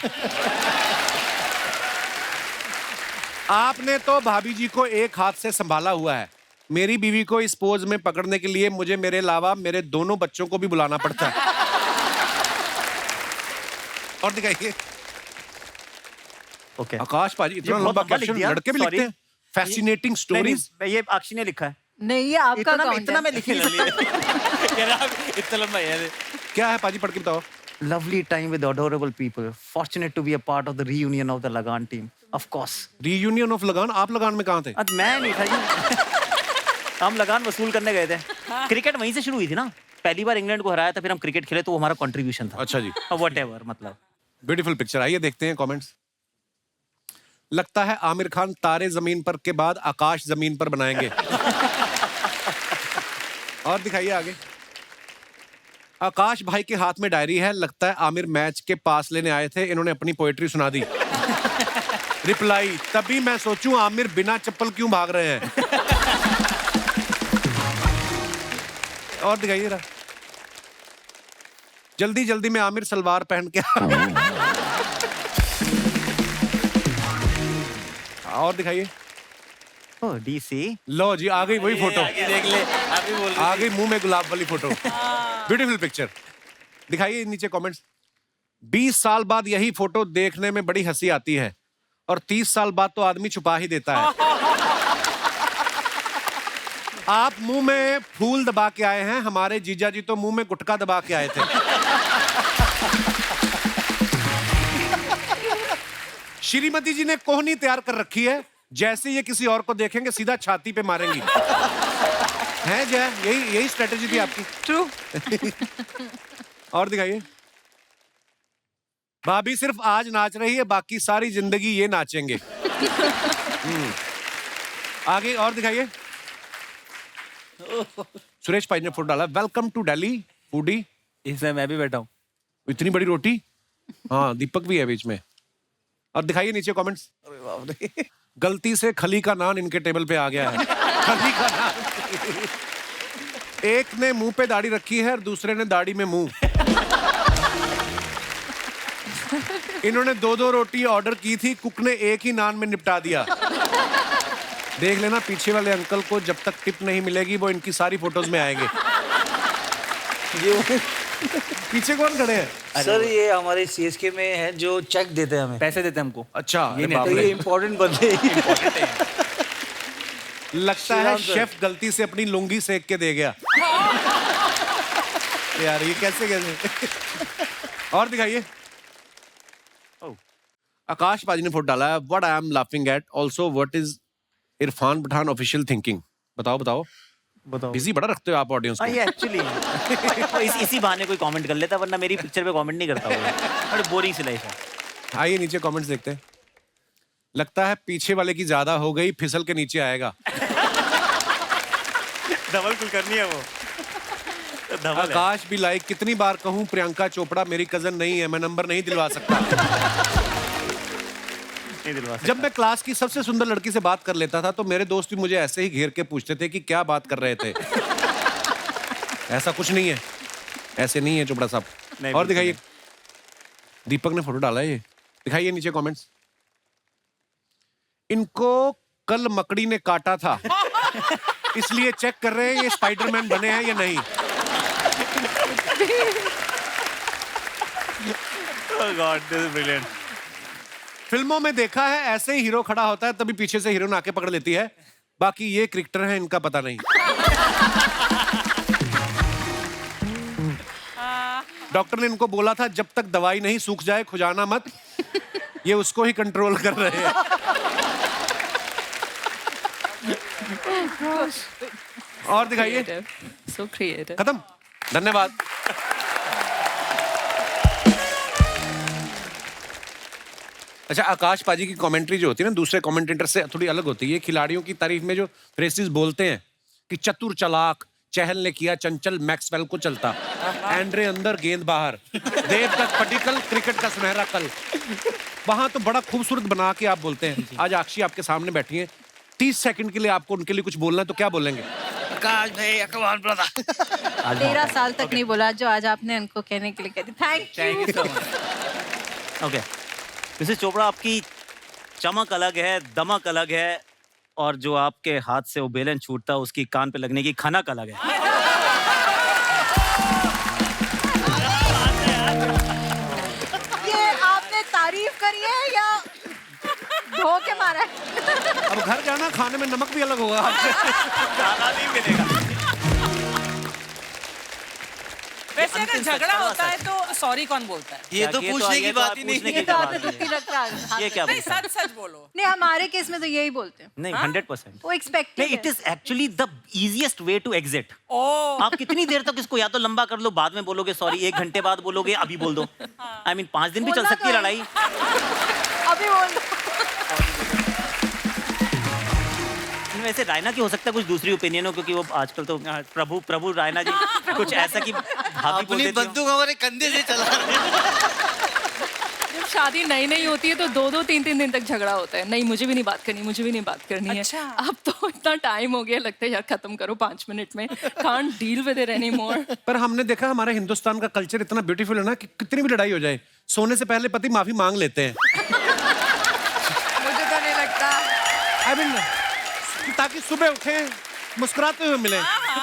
आपने तो भाभी जी को एक हाथ से संभाला हुआ है, मेरी बीवी को इस पोज में पकड़ने के लिए मुझे मेरे अलावा मेरे दोनों बच्चों को भी बुलाना पड़ता है। और दिखाइए। ओके आकाश पाजी इतना लंबा कैप्शन लड़के भी लिखते हैं। Fascinating stories. ये अक्षी ने लिखा है। नहीं ये आपका इतना मैं लिख नहीं सकता। इतना लंबा है। क्या है पाजी, पढ़ के बताओ। Lovely time with adorable people. Fortunate to be a part of the reunion of the Lagan team. Of course. Reunion of लगान। आप लगान में कहाँ थे? मैं नहीं था जी। हम लगान वसूल करने गए थे। क्रिकेट वहीं से शुरू हुई थी ना, पहली बार इंग्लैंड को हराया था, फिर हम क्रिकेट खेले तो वो हमारा कंट्रीब्यूशन था। अच्छा जी। व्हाटएवर मतलब। Beautiful picture. आइए देखते हैं कमेंट्स। लगता है आमिर खान तारे जमीन पर के बाद आकाश जमीन पर बनाएंगे। और दिखाइए आगे। आकाश भाई के हाथ में डायरी है, लगता है आमिर मैच के पास लेने आए थे, इन्होंने अपनी पोएट्री सुना दी। रिप्लाई, तभी मैं सोचूं आमिर बिना चप्पल क्यों भाग रहे हैं। और दिखाइए जरा। जल्दी जल्दी में आमिर सलवार पहन के। और दिखाइए। डीसी। लो जी आ गई वही फोटो। देख ले, अभी बोल आ गई मुंह में गुलाब वाली फोटो। Beautiful picture. दिखाइए नीचे कमेंट्स। 20 साल बाद यही फोटो देखने में बड़ी हंसी आती है और 30 साल बाद तो आदमी छुपा ही देता है। आप मुंह में फूल दबा के आए हैं, हमारे जीजा जी तो मुंह में गुटखा दबा के आए थे। श्रीमती जी ने कोहनी तैयार कर रखी है, जैसे ये किसी और को देखेंगे सीधा छाती पे मारेंगी। है जय, यही स्ट्रेटेजी थी आपकी। ट्रू। और दिखाइए। भाभी सिर्फ आज नाच रही है, बाकी सारी जिंदगी ये नाचेंगे। आगे और दिखाइए। सुरेश भाई ने फोटो डाला, वेलकम टू दिल्ली फूडी। इसमें मैं भी बैठा हूँ। इतनी बड़ी रोटी। हाँ दीपक भी है बीच में। और दिखाइए नीचे कमेंट्स। गलती से खली का नान इनके टेबल पे आ गया है। खली का नान। एक ने मुंह पे दाढ़ी रखी है और दूसरे ने दाढ़ी में मुंह। इन्होंने 2-2 रोटी ऑर्डर की थी, कुक ने एक ही नान में निपटा दिया। देख लेना पीछे वाले अंकल को जब तक टिप नहीं मिलेगी वो इनकी सारी फोटोज में आएंगे। पीछे कौन खड़े हैं? सर ये हमारे सीएसके में है जो चेक देते हैं हमें, पैसे देते हैं हमको। अच्छा ये बाप तो रे। ये इम्पोर्टेंट बंदे हैं। लगता है शेफ गलती से अपनी लुंगी सेक के दे गया। यार ये कैसे और दिखाइए। आकाश पाजी ने फोटो डाला है, what I am laughing at, also what is Irfan Pathan official thinking. बताओ बताओ बताओ। बिजी बड़ा रखते हो आप ऑडियंस को। ये एक्चुअली इसी बहाने कोई कमेंट कर लेता, वरना मेरी पिक्चर पे कमेंट नहीं करता वो। बड़ी बोरिंग सी लाइफ है। आइए नीचे कमेंट्स देखते हैं। लगता है पीछे वाले की ज्यादा हो गई, फिसल के नीचे आएगा। डबल कुलकर्णी है वो। डबल है। आकाश भी लाइक, कितनी बार कहूं प्रियंका चोपड़ा मेरी कजन नहीं है, मैं नंबर नहीं दिलवा सकता। नहीं दिलवा सकता। जब मैं क्लास की सबसे सुंदर लड़की से बात कर लेता था तो मेरे दोस्त भी मुझे ऐसे ही घेर के पूछते थे कि क्या बात कर रहे थे। ऐसा कुछ नहीं है, ऐसे नहीं है चोपड़ा साहब। नहीं, और बिल्कुल दिखाइए, दीपक ने फोटो डाला है ये, दिखाइए नीचे कमेंट्स। इनको कल मकड़ी ने काटा था इसलिए चेक कर रहे हैं ये स्पाइडरमैन बने हैं या नहीं। Oh God, this is brilliant. फिल्मों में देखा है ऐसे ही हीरो खड़ा होता है तभी पीछे से हीरोइन आके पकड़ लेती है, बाकी ये क्रिकेटर है इनका पता नहीं। डॉक्टर ने इनको बोला था जब तक दवाई नहीं सूख जाए खुजाना मत, ये उसको ही कंट्रोल कर रहे हैं। और दिखाइए। So creative. खत्म, धन्यवाद। अच्छा, आकाश पाजी की कमेंट्री जो होती है ना दूसरे कमेंटेटर से थोड़ी अलग होती है। खिलाड़ियों की तारीफ में जो फ्रेजेस बोलते हैं कि चतुर चालाक, चहल ने किया चंचल मैक्सवेल को चलता, एंड्रे अंदर गेंद बाहर, देव तक पटिकल क्रिकेट का सुनहरा कल, वहां तो बड़ा खूबसूरत बना के आप बोलते हैं। आज आक्षी आपके सामने बैठी हैं, 30 सेकंड के लिए आपको उनके लिए कुछ बोलना है तो क्या बोलेंगे? आकाश भाई, अकबर ब्रदर। 13 साल तक नहीं बोला जो आज आपने उनको कहने के लिए कह दी। Thank you so much. Okay, missus Chopra, आपकी चमक अलग है, दमक अलग है, और जो आपके हाथ से वो बेलन छूटता है उसकी कान पे लगने की खनक अलग है। ये आपने तारीफ करी है या धो के मारा है? अब घर जाना, खाने में नमक भी अलग होगा आपसे। ज्यादा नहीं मिलेगा। वैसे अगर झगड़ा होता है तो सॉरी कौन बोलता है? ये तो पूछने की बात ही नहीं। ये तो आपने दुखी लगता है। ये क्या नहीं, बोलता है? सच सच बोलो। नहीं, हमारे केस में तो यही बोलते हैं। नहीं, 100%। वो एक्सपेक्टेड नहीं, it is actually the easiest way to exit. Oh, आप कितनी देर तक इसको या तो लंबा कर लो, बाद में बोलोगे सॉरी, 1 घंटे बाद बोलोगे, अभी बोल दो। आई मीन 5 दिन भी चल बोलना सकती है तो है। लड़ाई। अभी बोल दो। वैसे रायना की हो सकता है कुछ दूसरी ओपिनियन हो, क्योंकि वो आजकल तो प्रभु रायना जी कुछ ऐसा कि भाभी बोल अपनी देती हो। बंदूक हमारे कंधे से चला रहे हैं। जब शादी नई नई होती है तो 2-2 3-3 दिन तक झगड़ा होता है। नहीं, मुझे भी नहीं बात करनी, मुझे भी नहीं बात करनी अच्छा। है। अब तो इतना टाइम हो गया, लगता है यार खत्म करो 5 मिनट में। Can't deal with it anymore. पर हमने देखा हमारे हिंदुस्तान का कल्चर इतना ब्यूटीफुल है ना कि कितनी भी लड़ाई हो जाए सोने से पहले पति माफी मांग लेते हैं। मुझे तो नहीं लगता। आई मीन ताकि सुबह उठे मुस्कुराते हुए मिले।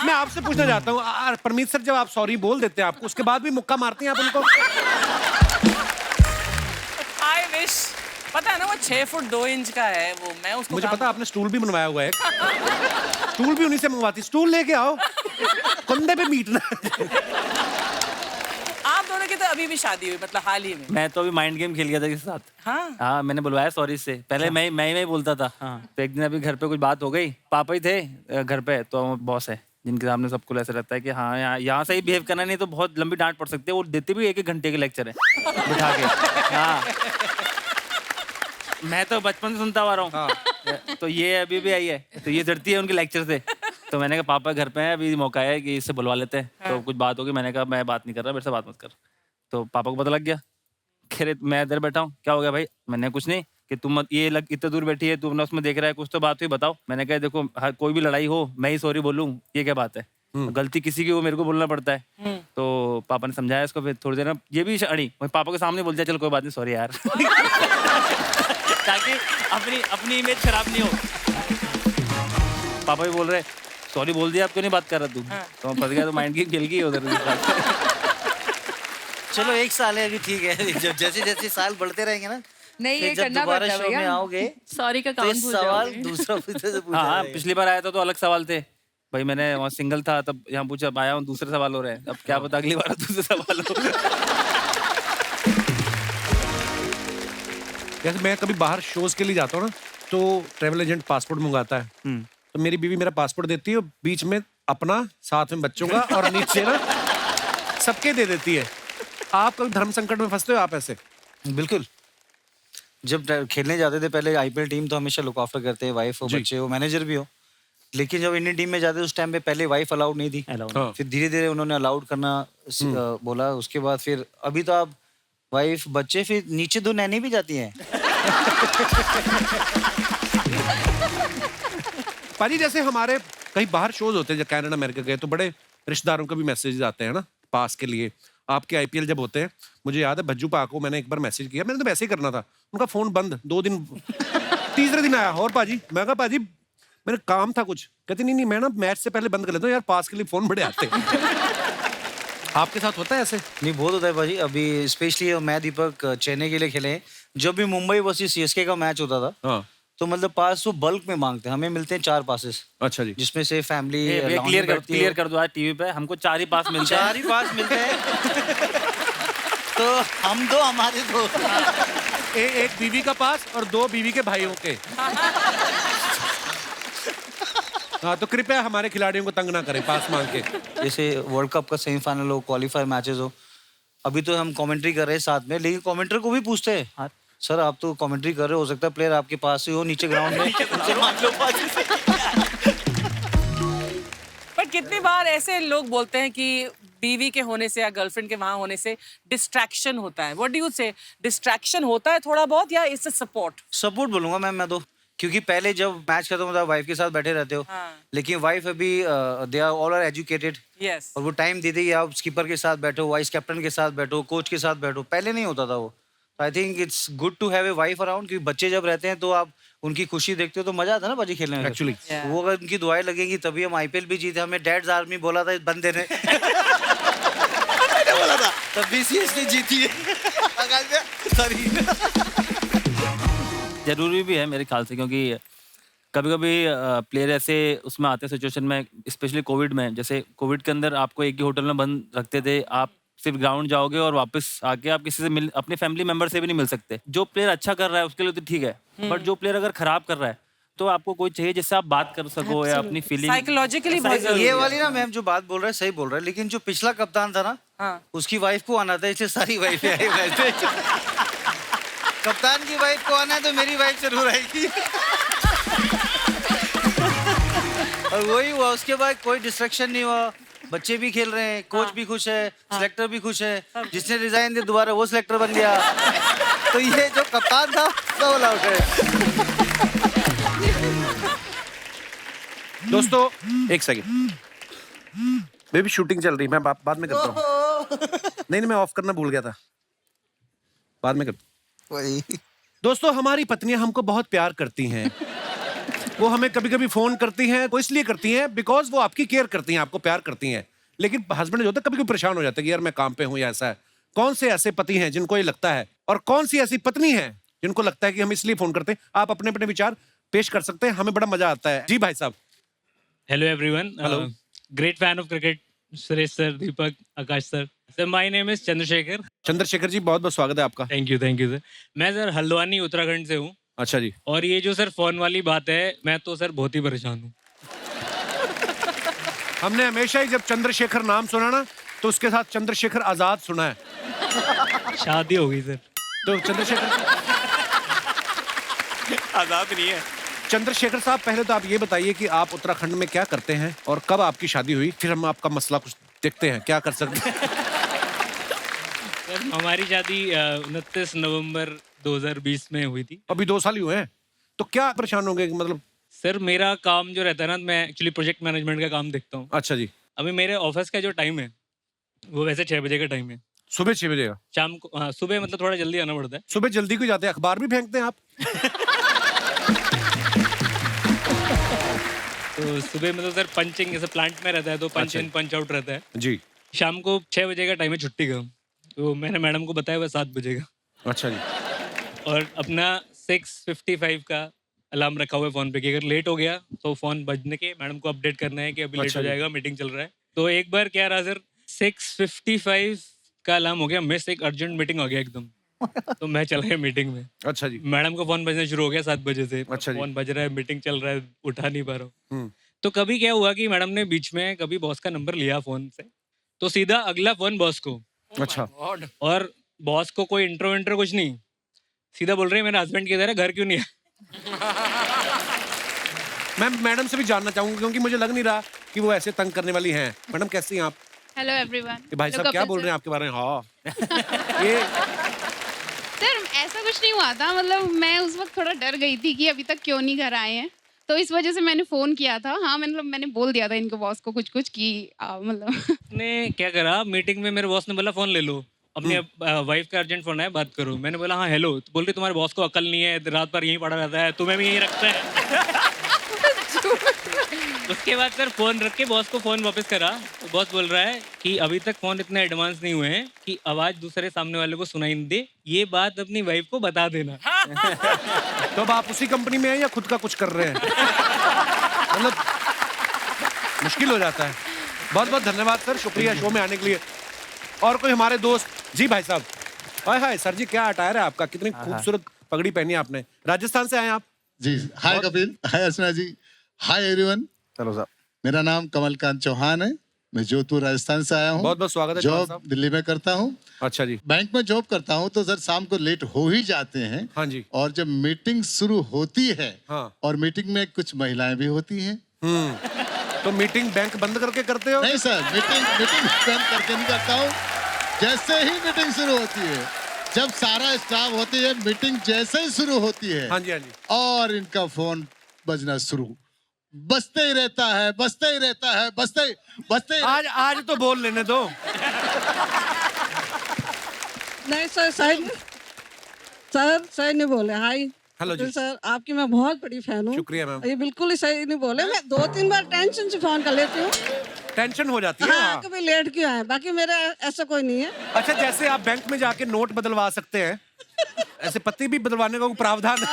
मैं आपसे पूछना चाहता हूँ, परमीत सर, जब आप सॉरी बोल देते हैं आपको, उसके बाद भी मुक्का मारते हैं आप उनको? I wish. पता है ना वो 6 फुट 2 इंच का है वो, मैं उसको मुझे पता, आपने स्टूल भी बनवाया हुआ है। स्टूल भी उन्हीं से मंगवाती। स्टूल लेके आओ, कंधे पे मीटना। आप दोनों की तो अभी भी शादी हुई, मतलब हाल ही में। मैं तो अभी माइंड गेम खेल गया था इसके साथ। हाँ, मैंने बुलवाया सॉरी से पहले। मैं ही बोलता था। तो एक दिन अभी घर पे कुछ बात हो गई, पापा ही थे घर पे, तो बॉस है जिनके सामने सबको ऐसा रहता है कि हाँ यहाँ से ही बिहेव करना, नहीं तो बहुत लंबी डांट पड़ सकती है। वो देते भी 1-1 घंटे के लेक्चर है बिठा के। हाँ, मैं तो बचपन से सुनता आ रहा हूँ। तो ये अभी भी आई है, तो ये डरती है उनके लेक्चर से। तो मैंने कहा पापा घर पे है, अभी मौका है कि इससे बुलवा लेते हैं। तो कुछ बात होगी, मैंने कहा मैं बात नहीं कर रहा, मेरे से बात मत कर। तो पापा को पता लग गया। कह रहे मैं इधर बैठा हूँ, क्या हो गया भाई? मैंने कुछ नहीं, कि तुम ये इतने दूर बैठी है, तुमने उसमें देख रहा है, कुछ तो बात हुई, बताओ। मैंने कहा देखो, कोई भी लड़ाई हो मैं ही सॉरी बोलूँ, ये क्या बात है? गलती किसी की वो मेरे को बोलना पड़ता है। तो पापा ने समझाया इसको, फिर थोड़ी देर ये भी अड़ी पापा के सामने बोल दिया, चल कोई बात नहीं, सॉरी यार। ताकि अपनी इमेज खराब नहीं हो। पापा भी बोल रहे सॉरी बोल दिया, आप क्यों नहीं बात कर रहा तू? तो फंस गया, तो माइंड गेम खेल गई उधर। चलो 1 साल है अभी, ठीक है। जब जैसे साल बढ़ते रहेंगे ना, नहीं, फिर ये जब करना दोबारा पड़ता है शो में भैया। आओगे सॉरी का तो ये काम भूल सवाल जाओगे। दूसरा से पूछा हाँ, जाएगा। पिछली बार आया था तो अलग सवाल थे भाई। मैंने वहाँ सिंगल था तब यहाँ पूछा, अब आया हूँ दूसरे सवाल हो रहे हैं। अब क्या पता अगली बार दूसरे सवाल हो। जैसे मैं कभी बाहर शोज के लिए जाता हूँ ना, तो ट्रैवल एजेंट पासपोर्ट मंगाता है, तो मेरी बीवी मेरा पासपोर्ट देती है, बीच में अपना, साथ में बच्चों का, और नीचे ना सबके दे देती है। आप कभी धर्म संकट में फंसते हो आप ऐसे? बिल्कुल। जब खेलने जाते थे पहले आईपीएल टीम, तो हमेशा लुक आफ्टर करते हैं, वाइफ हो, बच्चे हो, मैनेजर भी हो। लेकिन जब इंडियन टीम में जाते उस टाइम पे पहले वाइफ अलाउड नहीं थी, फिर धीरे धीरे उन्होंने अलाउड करना बोला। उसके बाद फिर अभी तो आप वाइफ, बच्चे, फिर नीचे 2 नैनी भी जाती हैं। पाजी जैसे हमारे कहीं बाहर शोज होते हैं, जब कनाडा अमेरिका गए तो बड़े रिश्तेदारों के भी मैसेज आते हैं ना पास के लिए। आपके आईपीएल जब होते हैं, मुझे याद है भज्जू पा को मैंने एक बार मैसेज किया, मैंने तो वैसे ही करना था, उनका फोन बंद 2 दिन, तीसरे दिन आया, और पाजी मैं कहा पाजी मेरा काम था कुछ, कहते नहीं मैं ना मैच से पहले बंद कर लेता हूँ यार, पास के लिए फोन बड़े आते हैं। आपके साथ होता है ऐसे? नहीं, बहुत होता है भाजी। अभी स्पेशली मैं दीपक चेन्नई के लिए खेले, जब भी मुंबई वर्सेस सीएसके का मैच होता था, तो मतलब पास वो बल्क में मांगते हैं, हमें मिलते हैं 4 पासेस। अच्छा जी। जिसमें से फैमिली क्लियर कर दो आज टीवी पे, हमको 4 ही पास मिलते हैं। 4 ही पास मिलते हैं। तो हम 2, हमारे 2। एक बीवी का पास और 2 बीवी के भाइयों के। हाँ, तो कृपया हमारे खिलाड़ियों को तंग ना करें पास मांग के। जैसे वर्ल्ड कप का सेमीफाइनल हो, क्वालिफायर मैचेस हो, अभी तो हम कमेंट्री कर रहे हैं साथ में, लेकिन कमेंटर को भी पूछते हैं, सर आप तो कमेंट्री कर रहे हो सकता है प्लेयर आपके पास ही हो नीचे ग्राउंड में, उनसे मांग लो पास। पर कितनी बार ऐसे लोग बोलते हैं कि बीवी के होने से या गर्लफ्रेंड के वहां होने से डिस्ट्रैक्शन होता है। व्हाट डू यू से? डिस्ट्रैक्शन होता है थोड़ा बहुत या इससे सपोर्ट? सपोर्ट बोलूंगा मैम मैं तो, क्योंकि पहले जब मैच खत्म होता है वाइफ के साथ बैठे रहते हो, लेकिन वाइफ अभी they are all are educated, और वो टाइम दे देगी, आप स्कीपर के साथ बैठो, वाइस कैप्टन के साथ बैठो, कोच के साथ बैठो, पहले नहीं होता था वो। I think it's good to have a wife around, क्योंकि बच्चे जब रहते हैं तो आप उनकी खुशी देखते हो तो मजा आता है ना बाजी खेलने में। एक्चुअली वो अगर उनकी दुआएं लगेंगी तभी हम आईपीएल भी जीते। हमें डैड्स आर्मी बोला था इस बंदे ने। बोला था तब बीसीएस जीती है। जरूरी भी है मेरे ख्याल से, क्योंकि कभी कभी प्लेयर ऐसे उसमें आते हैं सिचुएशन में, स्पेशली कोविड में। जैसे कोविड के अंदर आपको एक ही होटल में बंद रखते थे, आप सिर्फ ग्राउंड जाओगे और वापस आके आप किसी से अपने फैमिली मेंबर से भी नहीं मिल सकते। जो प्लेयर अच्छा कर रहा है उसके लिए तो ठीक है, बट जो प्लेयर अगर खराब कर रहा है तो आपको कोई चाहिए जिससे आप बात कर सको या अपनी फीलिंग साइकोलॉजिकली। ये वाली ना मैम जो बात बोल रहा है सही बोल रहा है, लेकिन जो पिछला कप्तान था ना, उसकी वाइफ को आना था, इसलिए सारी वाइफ आई। कप्तान की वाइफ को आना है तो मेरी वाइफ जरूर आएगी। और वही हुआ, उसके बाद कोई डिस्ट्रैक्शन नहीं हुआ, बच्चे भी खेल रहे हैं, कोच भी खुश है, सिलेक्टर भी खुश है, जिसने रिजाइन दिया दोबारा वो सिलेक्टर बन गया। तो ये जो कप्तान था सब ऑल आउट है। दोस्तों एक सेकंड, बेबी शूटिंग चल रही है, मैं बाद में करता हूँ। नहीं मैं ऑफ करना भूल गया था, बाद में करता हूँ। दोस्तों हमारी पत्नियां हमको बहुत प्यार करती हैं, वो हमें कभी कभी फोन करती हैं, वो इसलिए करती हैं बिकॉज वो आपकी केयर करती हैं, आपको प्यार करती हैं। लेकिन हस्बैंड जो होता है कभी कभी परेशान हो जाता है कि यार मैं काम पे हूँ या ऐसा है। कौन से ऐसे पति हैं जिनको ये लगता है, और कौन सी ऐसी पत्नी है जिनको लगता है कि हम इसलिए फोन करते हैं? आप अपने अपने विचार पेश कर सकते हैं, हमें बड़ा मजा आता है। जी भाई साहब। Hello everyone, hello, great fan of cricket, Suresh sir, Deepak, Akash sir. Sir my name is Chandrashekhar. Chandrashekhar ji बहुत बहुत स्वागत है आपका। Thank you sir. मैं सर हल्द्वानी उत्तराखंड से हूँ। अच्छा जी। और ये जो सर फोन वाली बात है, मैं तो सर बहुत ही परेशान हूँ। हमने हमेशा ही जब चंद्रशेखर नाम सुना ना तो उसके साथ चंद्रशेखर आजाद सुना है। शादी हो गई सर। तो चंद्रशेखर आजाद नहीं है। चंद्रशेखर साहब पहले तो आप ये बताइए कि आप उत्तराखंड में क्या करते हैं और कब आपकी शादी हुई, फिर हम आपका मसला कुछ देखते हैं क्या कर सकते हैं। सर हमारी शादी 29 नवंबर 2020 में हुई थी। अभी 2 साल ही हुए हैं, तो क्या परेशान होंगे? मतलब सर मेरा काम जो रहता है ना, मैं एक्चुअली प्रोजेक्ट मैनेजमेंट का काम देखता हूँ। अच्छा जी। अभी मेरे ऑफिस का जो टाइम है वो वैसे 6 बजे का टाइम है। सुबह 6 बजे का? शाम को, हाँ सुबह मतलब थोड़ा जल्दी आना पड़ता है। सुबह जल्दी क्यों जाते हैं? अखबार भी फेंकते हैं आप? तो सुबह मतलब सर पंचिंग, जैसे प्लांट में रहता है तो पंच इन पंच आउट रहता है जी। शाम को 6 बजे का टाइम है छुट्टी का, तो मैंने मैडम को बताया वह 7 बजे का। अच्छा जी। और अपना 6:55 का अलार्म रखा हुआ है फोन पे कि अगर लेट हो गया तो फोन बजने के मैडम को अपडेट करना है कि अभी लेट हो जाएगा, मीटिंग चल रहा है। तो एक बार क्या रहा सर, 6:55 का अलार्म हो गया मिस, एक अर्जेंट मीटिंग हो गया एकदम। तो मैं चला गया मीटिंग में। अच्छा जी। मैडम का फोन बजना शुरू हो गया 7 बजे से। अच्छा जी। फोन बज रहा है, मीटिंग चल रहा है, उठा नहीं पा रहा हूँ। हम्म। तो कभी क्या हुआ कि मैडम ने बीच में कभी बॉस का नंबर लिया फोन से, तो सीधा अगला फोन बॉस को। अच्छा। और बॉस को कोई इंट्रो कुछ नहीं, सीधा बोल रहे हैं मेरे हस्बैंड किधर है, घर क्यों नहीं है? मैं मैडम से भी जानना चाहूंगा क्योंकि मुझे लग नहीं रहा कि वो ऐसे तंग करने वाली हैं। मैडम कैसी हैं आप? Hello everyone. ये भाई साहब क्या बोल रहे हैं आपके बारे में? हाँ ये सर ऐसा कुछ नहीं हुआ था, मतलब मैं उस वक्त थोड़ा डर गई थी कि अभी तक क्यों नहीं घर आए हैं, तो इस वजह से मैंने फोन किया था। हाँ मतलब मैंने बोल दिया था इनको बॉस को कुछ कि मतलब ने क्या करा, मीटिंग में मेरे बॉस ने बोला फोन ले लो, अपनी वाइफ का अर्जेंट फोन है, बात करो। मैंने बोला हाँ हेलो, तो बोल रही तुम्हारे बॉस को अकल नहीं है, रात भर यहीं पड़ा रहता है, तुम्हें भी यहीं रखता है। उसके बाद सर फोन रख के बॉस को फोन वापस करा, तो बॉस बोल रहा है कि अभी तक फोन इतने एडवांस नहीं हुए हैं कि आवाज दूसरे सामने वाले को सुनाई नहीं दे, ये बात अपनी वाइफ को बता देना। तो अब आप उसी कंपनी में हैं या खुद का कुछ कर रहे हैं? मतलब मुश्किल हो जाता है। बहुत बहुत धन्यवाद सर, शुक्रिया शो में आने के लिए। और कोई हमारे दोस्त? जी भाई साहब। हाय हाय सर जी, क्या अटायर है आपका, कितनी खूबसूरत पगड़ी पहनी है आपने। राजस्थान से आए आप? जी हाय कपिल, हाय अर्चना जी, हाय एवरीवन। चलो साहब। मेरा नाम कमलकांत चौहान है, मैं जोधपुर राजस्थान से आया हूँ। बहुत बहुत स्वागत है चौहान साहब। जॉब दिल्ली में करता हूँ। अच्छा जी। बैंक में जॉब करता हूँ, तो सर शाम को लेट हो ही जाते हैं। हाँ जी। और जब मीटिंग शुरू होती है, हाँ। और मीटिंग में कुछ महिलाएं भी होती हैं। तो मीटिंग बैंक बंद करके करते हो? नहीं सर, मीटिंग बंद करके नहीं करता हूँ। जैसे ही मीटिंग शुरू होती है, जब सारा स्टाफ होती है, मीटिंग जैसे ही शुरू होती है, हाँ जी हाँ जी, और इनका फोन बजना शुरू, बजते ही रहता है, बजते ही रहता है, बजते आज तो बोल लेने दो। नहीं सर, सही नहीं बोले। हाय हेलो जी सर, आपकी मैं बहुत बड़ी फैन हूँ। शुक्रिया मैम। ये बिल्कुल ही सही नहीं बोले। मैं 2-3 बार टेंशन से फोन कर लेती हूँ। टेंशन हो जाती है। हाँ, कभी लेट क्यों आए, बाकी मेरा ऐसा कोई नहीं है। अच्छा, जैसे आप बैंक में जाके नोट बदलवा सकते हैं, ऐसे पत्ती भी बदलवाने का कोई प्रावधान है?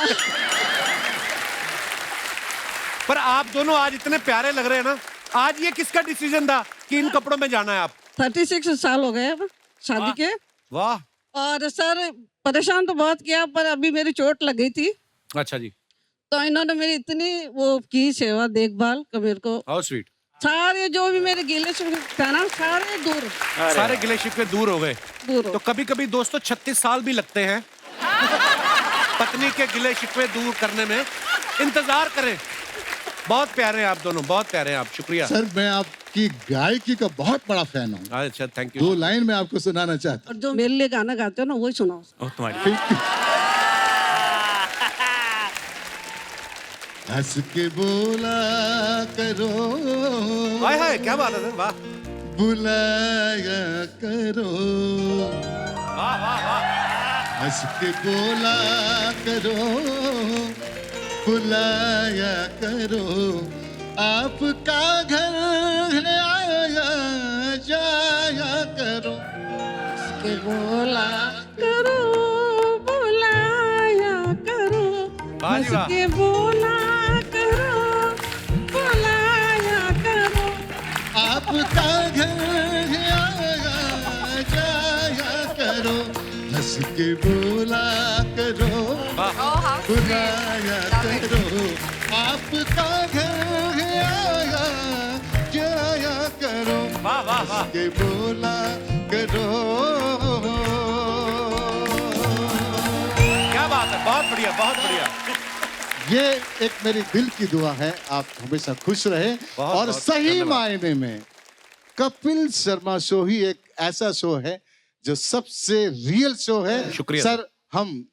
पर आप दोनों आज इतने प्यारे लग रहे हैं ना। आज ये किसका डिसीजन था कि इन कपड़ों में जाना है आप? 36 साल हो गए अब शादी के। वाह। और सर परेशान तो बहुत किया, पर अभी मेरी चोट लग गई थी। अच्छा जी। तो इन्होंने मेरी इतनी वो की सेवा देखभाल का, मेरे को हाउ स्वीट। सारे जो भी मेरे गिले शिकवे था ना, सारे दूर, सारे गिले शिकवे दूर हो गए। दूर। तो कभी कभी दोस्तों 36 साल भी लगते हैं पत्नी के गिले शिकवे दूर करने में। इंतजार करें। बहुत प्यारे हैं आप दोनों, बहुत प्यारे हैं आप। शुक्रिया सर, मैं आपकी गायकी का बहुत बड़ा फैन हूँ। अच्छा, थैंक यू। 2 लाइन में आपको सुनाना चाहता और जो मेरे लिए गाना गाते हो ना, वही सुनाओ। हंस के बोला करो, हाय हाय, क्या बात है सर, वाह। बुलाया करो, वाह वाह वाह। हंस के बोला करो, बुलाया करो, आपका घर है आया जाया करो। के बोला करो, बुलाया करो, हंस के बोला करो, बुलाया करो, आपका घर है आया जाया करो, हंस के बोला करो, बुलाया करो, आपका घर है आया जाया करो, हंस के बोला करो। क्या बात है, बहुत बढ़िया, बहुत बढ़िया। ये एक मेरी दिल की दुआ है, आप हमेशा खुश रहे। और सही मायने में कपिल शर्मा शो ही एक ऐसा शो है जो सबसे रियल शो है। शुक्रिया सर, हम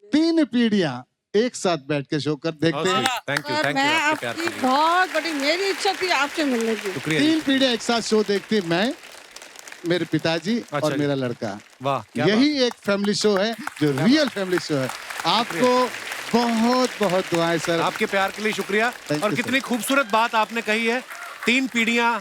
3 पीढ़ियां एक साथ बैठ के शो कर देखते हैं। थैंक यू, और थैंक यू। मैं आपकी बहुत बड़ी, मेरी इच्छा थी आपसे मिलने की। 3 पीढ़ियां एक साथ शो देखते हैं, मैं, मेरे पिताजी और मेरा लड़का। वाह, यही एक फैमिली शो है जो रियल फैमिली शो है। आपको बहुत बहुत दुआएं सर। आपके प्यार के लिए शुक्रिया। और कितनी खूबसूरत बात आपने कही है, 3 पीढ़ियां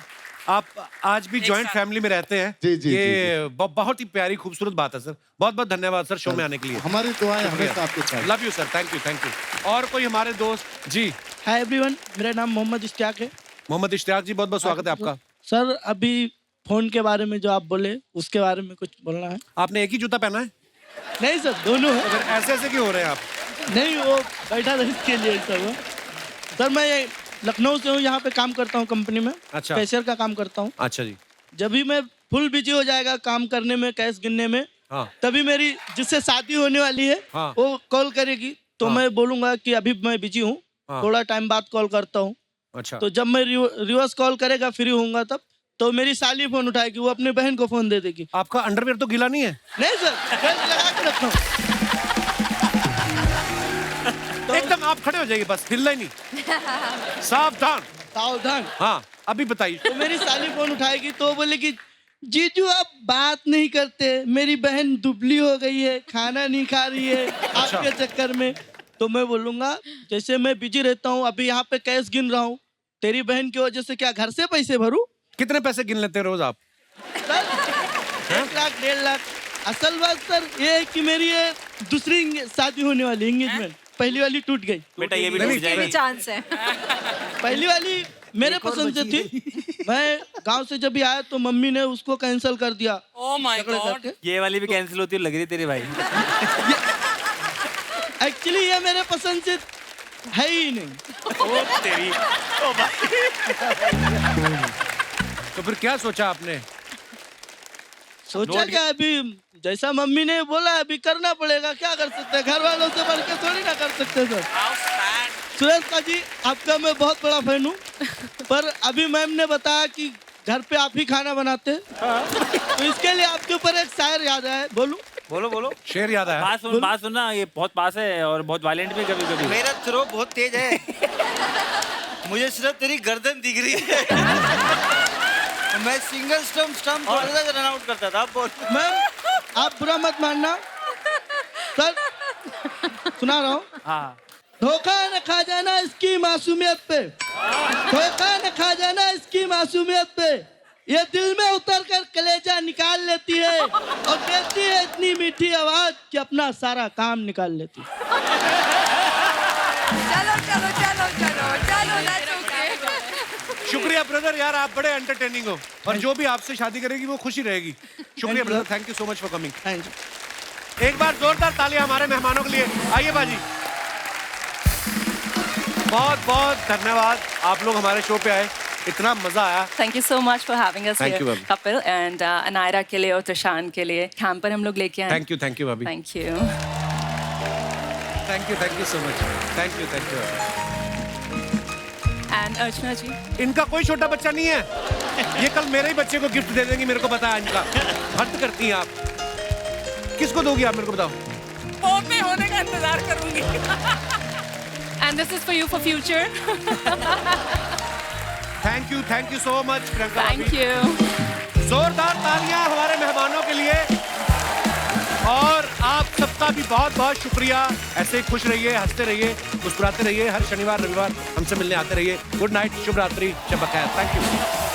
आप आज भी जॉइंट फैमिली में रहते हैं। ये बहुत ही प्यारी खूबसूरत बात है सर। बहुत बहुत धन्यवाद सर शो में आने के लिए। हमारी दुआएं हमेशा आपके साथ। Love you sir, thank you, thank you. और कोई हमारे दोस्त? जी हाय एवरीवन, मेरा नाम मोहम्मद इश्तियाक है। मोहम्मद इश्तियाक जी, बहुत बहुत स्वागत है आपका। सर, अभी फोन के बारे में जो आप बोले, उसके बारे में कुछ बोलना है। आपने एक ही जूता पहना है? नहीं सर, दोनों है। तो फिर ऐसे ऐसे क्यों हो रहे हैं आप? नहीं, वो बैठा था इसके लिए ऐसा हुआ। सर मैं ये लखनऊ से हूँ, यहाँ पे काम करता हूँ कंपनी में। अच्छा। कैशियर का काम करता हूँ। अच्छा जी। जब भी मैं फुल बिजी हो जाएगा काम करने में, कैश गिनने में, हाँ। तभी मेरी जिससे शादी होने वाली है हाँ। वो कॉल करेगी, तो हाँ। मैं बोलूंगा कि अभी मैं बिजी हूँ, हाँ। थोड़ा टाइम बाद कॉल करता हूँ। अच्छा। तो जब मैं रिवर्स कॉल करेगा, फ्री होऊंगा तब, तो मेरी साली फोन उठाएगी, वो अपनी बहन को फोन दे देगी। आपका अंडरवियर तो गीला नहीं है? नहीं सर, बेल्ट लगा के रखता हूँ। एकदम आप खड़े हो जाइए, बस हिलना ही नहीं। सावधान सावधान। हाँ, अभी बताइए। तो मेरी साली फोन उठाएगी तो बोलेगी, जीजू आप बात नहीं करते, मेरी बहन दुबली हो गई है, खाना नहीं खा रही है आपके चक्कर में। तो मैं बोलूंगा, जैसे मैं बिजी रहता हूँ, अभी यहाँ पे कैश गिन रहा हूँ, तेरी बहन की वजह से क्या घर से पैसे भरूं? कितने पैसे गिन लेते हैं रोज आप? सर 1 लाख 1.5 लाख। असल बात सर ये है कि मेरी ये दूसरी शादी होने वाली एंगेजमेंट, पहली वाली टूट गई। बेटा ये भी टूट जाएगी। चांस है। पहली वाली मेरे पसंद से थी, मैं गांव से जब भी आया तो मम्मी ने उसको कैंसिल कर दिया। Oh my God. ये वाली भी कैंसिल होती है लग रही तेरे भाई। एक्चुअली ये मेरे पसंद से है ही नहीं। ओ तेरी। ओ भाई। तो फिर क्या सोचा आपने? सोचा क्या, अभी जैसा मम्मी ने बोला अभी करना पड़ेगा, क्या कर सकते हैं, घर वालों से बढ़ के थोड़ी ना कर सकते सर। सुरेश का जी आपका मैं बहुत बड़ा फैन हूँ, पर अभी मैम ने बताया कि घर पे आप ही खाना बनाते हैं, तो इसके लिए आपके ऊपर एक शायर याद आया है। बोलूं? बोलो बोलो। शेर याद आया? बात सुनना, ये बहुत पास है और बहुत वायलेंट भी कभी कभी। मेरा थ्रो बहुत तेज है, मुझे सिर्फ तेरी गर्दन दिख रही है। मैं सिंगल स्टंप रन आउट करता था। बोल मैम आप बुरा मत मानना सर, सुना रहा हूँ। हाँ। धोखा न खा जाना इसकी मासूमियत पे, धोखा न खा जाना इसकी मासूमियत पे, ये दिल में उतर कर कलेजा निकाल लेती है और देती है इतनी मीठी आवाज कि अपना सारा काम निकाल लेती है। चलो चलो चलो चलो चलो that's okay। शुक्रिया ब्रदर, यार आप बड़े एंटरटेनिंग हो, और जो भी आपसे शादी करेगी वो खुशी रहेगी। शुक्रिया brother, thank you so much for coming. Thank you. एक बार जोरदार तालियां हमारे मेहमानों के लिए। आइए बाजी। बहुत बहुत धन्यवाद, आप लोग हमारे शो पे आए, इतना मजा आया। Thank you so much for having us Thank here, you, Babi. Kapil, and Anaira के लिए और Trashan के लिए कैंप पर हम लोग लेके आए। थैंक यू भाभी। Thank you. Thank you so much. Thank you. And अर्चना जी। इनका कोई छोटा बच्चा नहीं है, ये कल मेरे ही बच्चे को गिफ्ट दे देंगी, मेरे को पता है इनका। हद करती हैं आप। किसको दोगी आप, मेरे को बताओ। पोते होने का इंतजार करूंगी। And this is for you for future. Thank you so much Priyanka. Thank you. जोरदार तालियां हमारे मेहमानों के लिए, और आप सबका भी बहुत बहुत शुक्रिया। ऐसे ही खुश रहिए, हंसते रहिए, मुस्कुराते रहिए, हर शनिवार रविवार हमसे मिलने आते रहिए। गुड नाइट, शुभ रात्रि, शब बखैर। Thank you.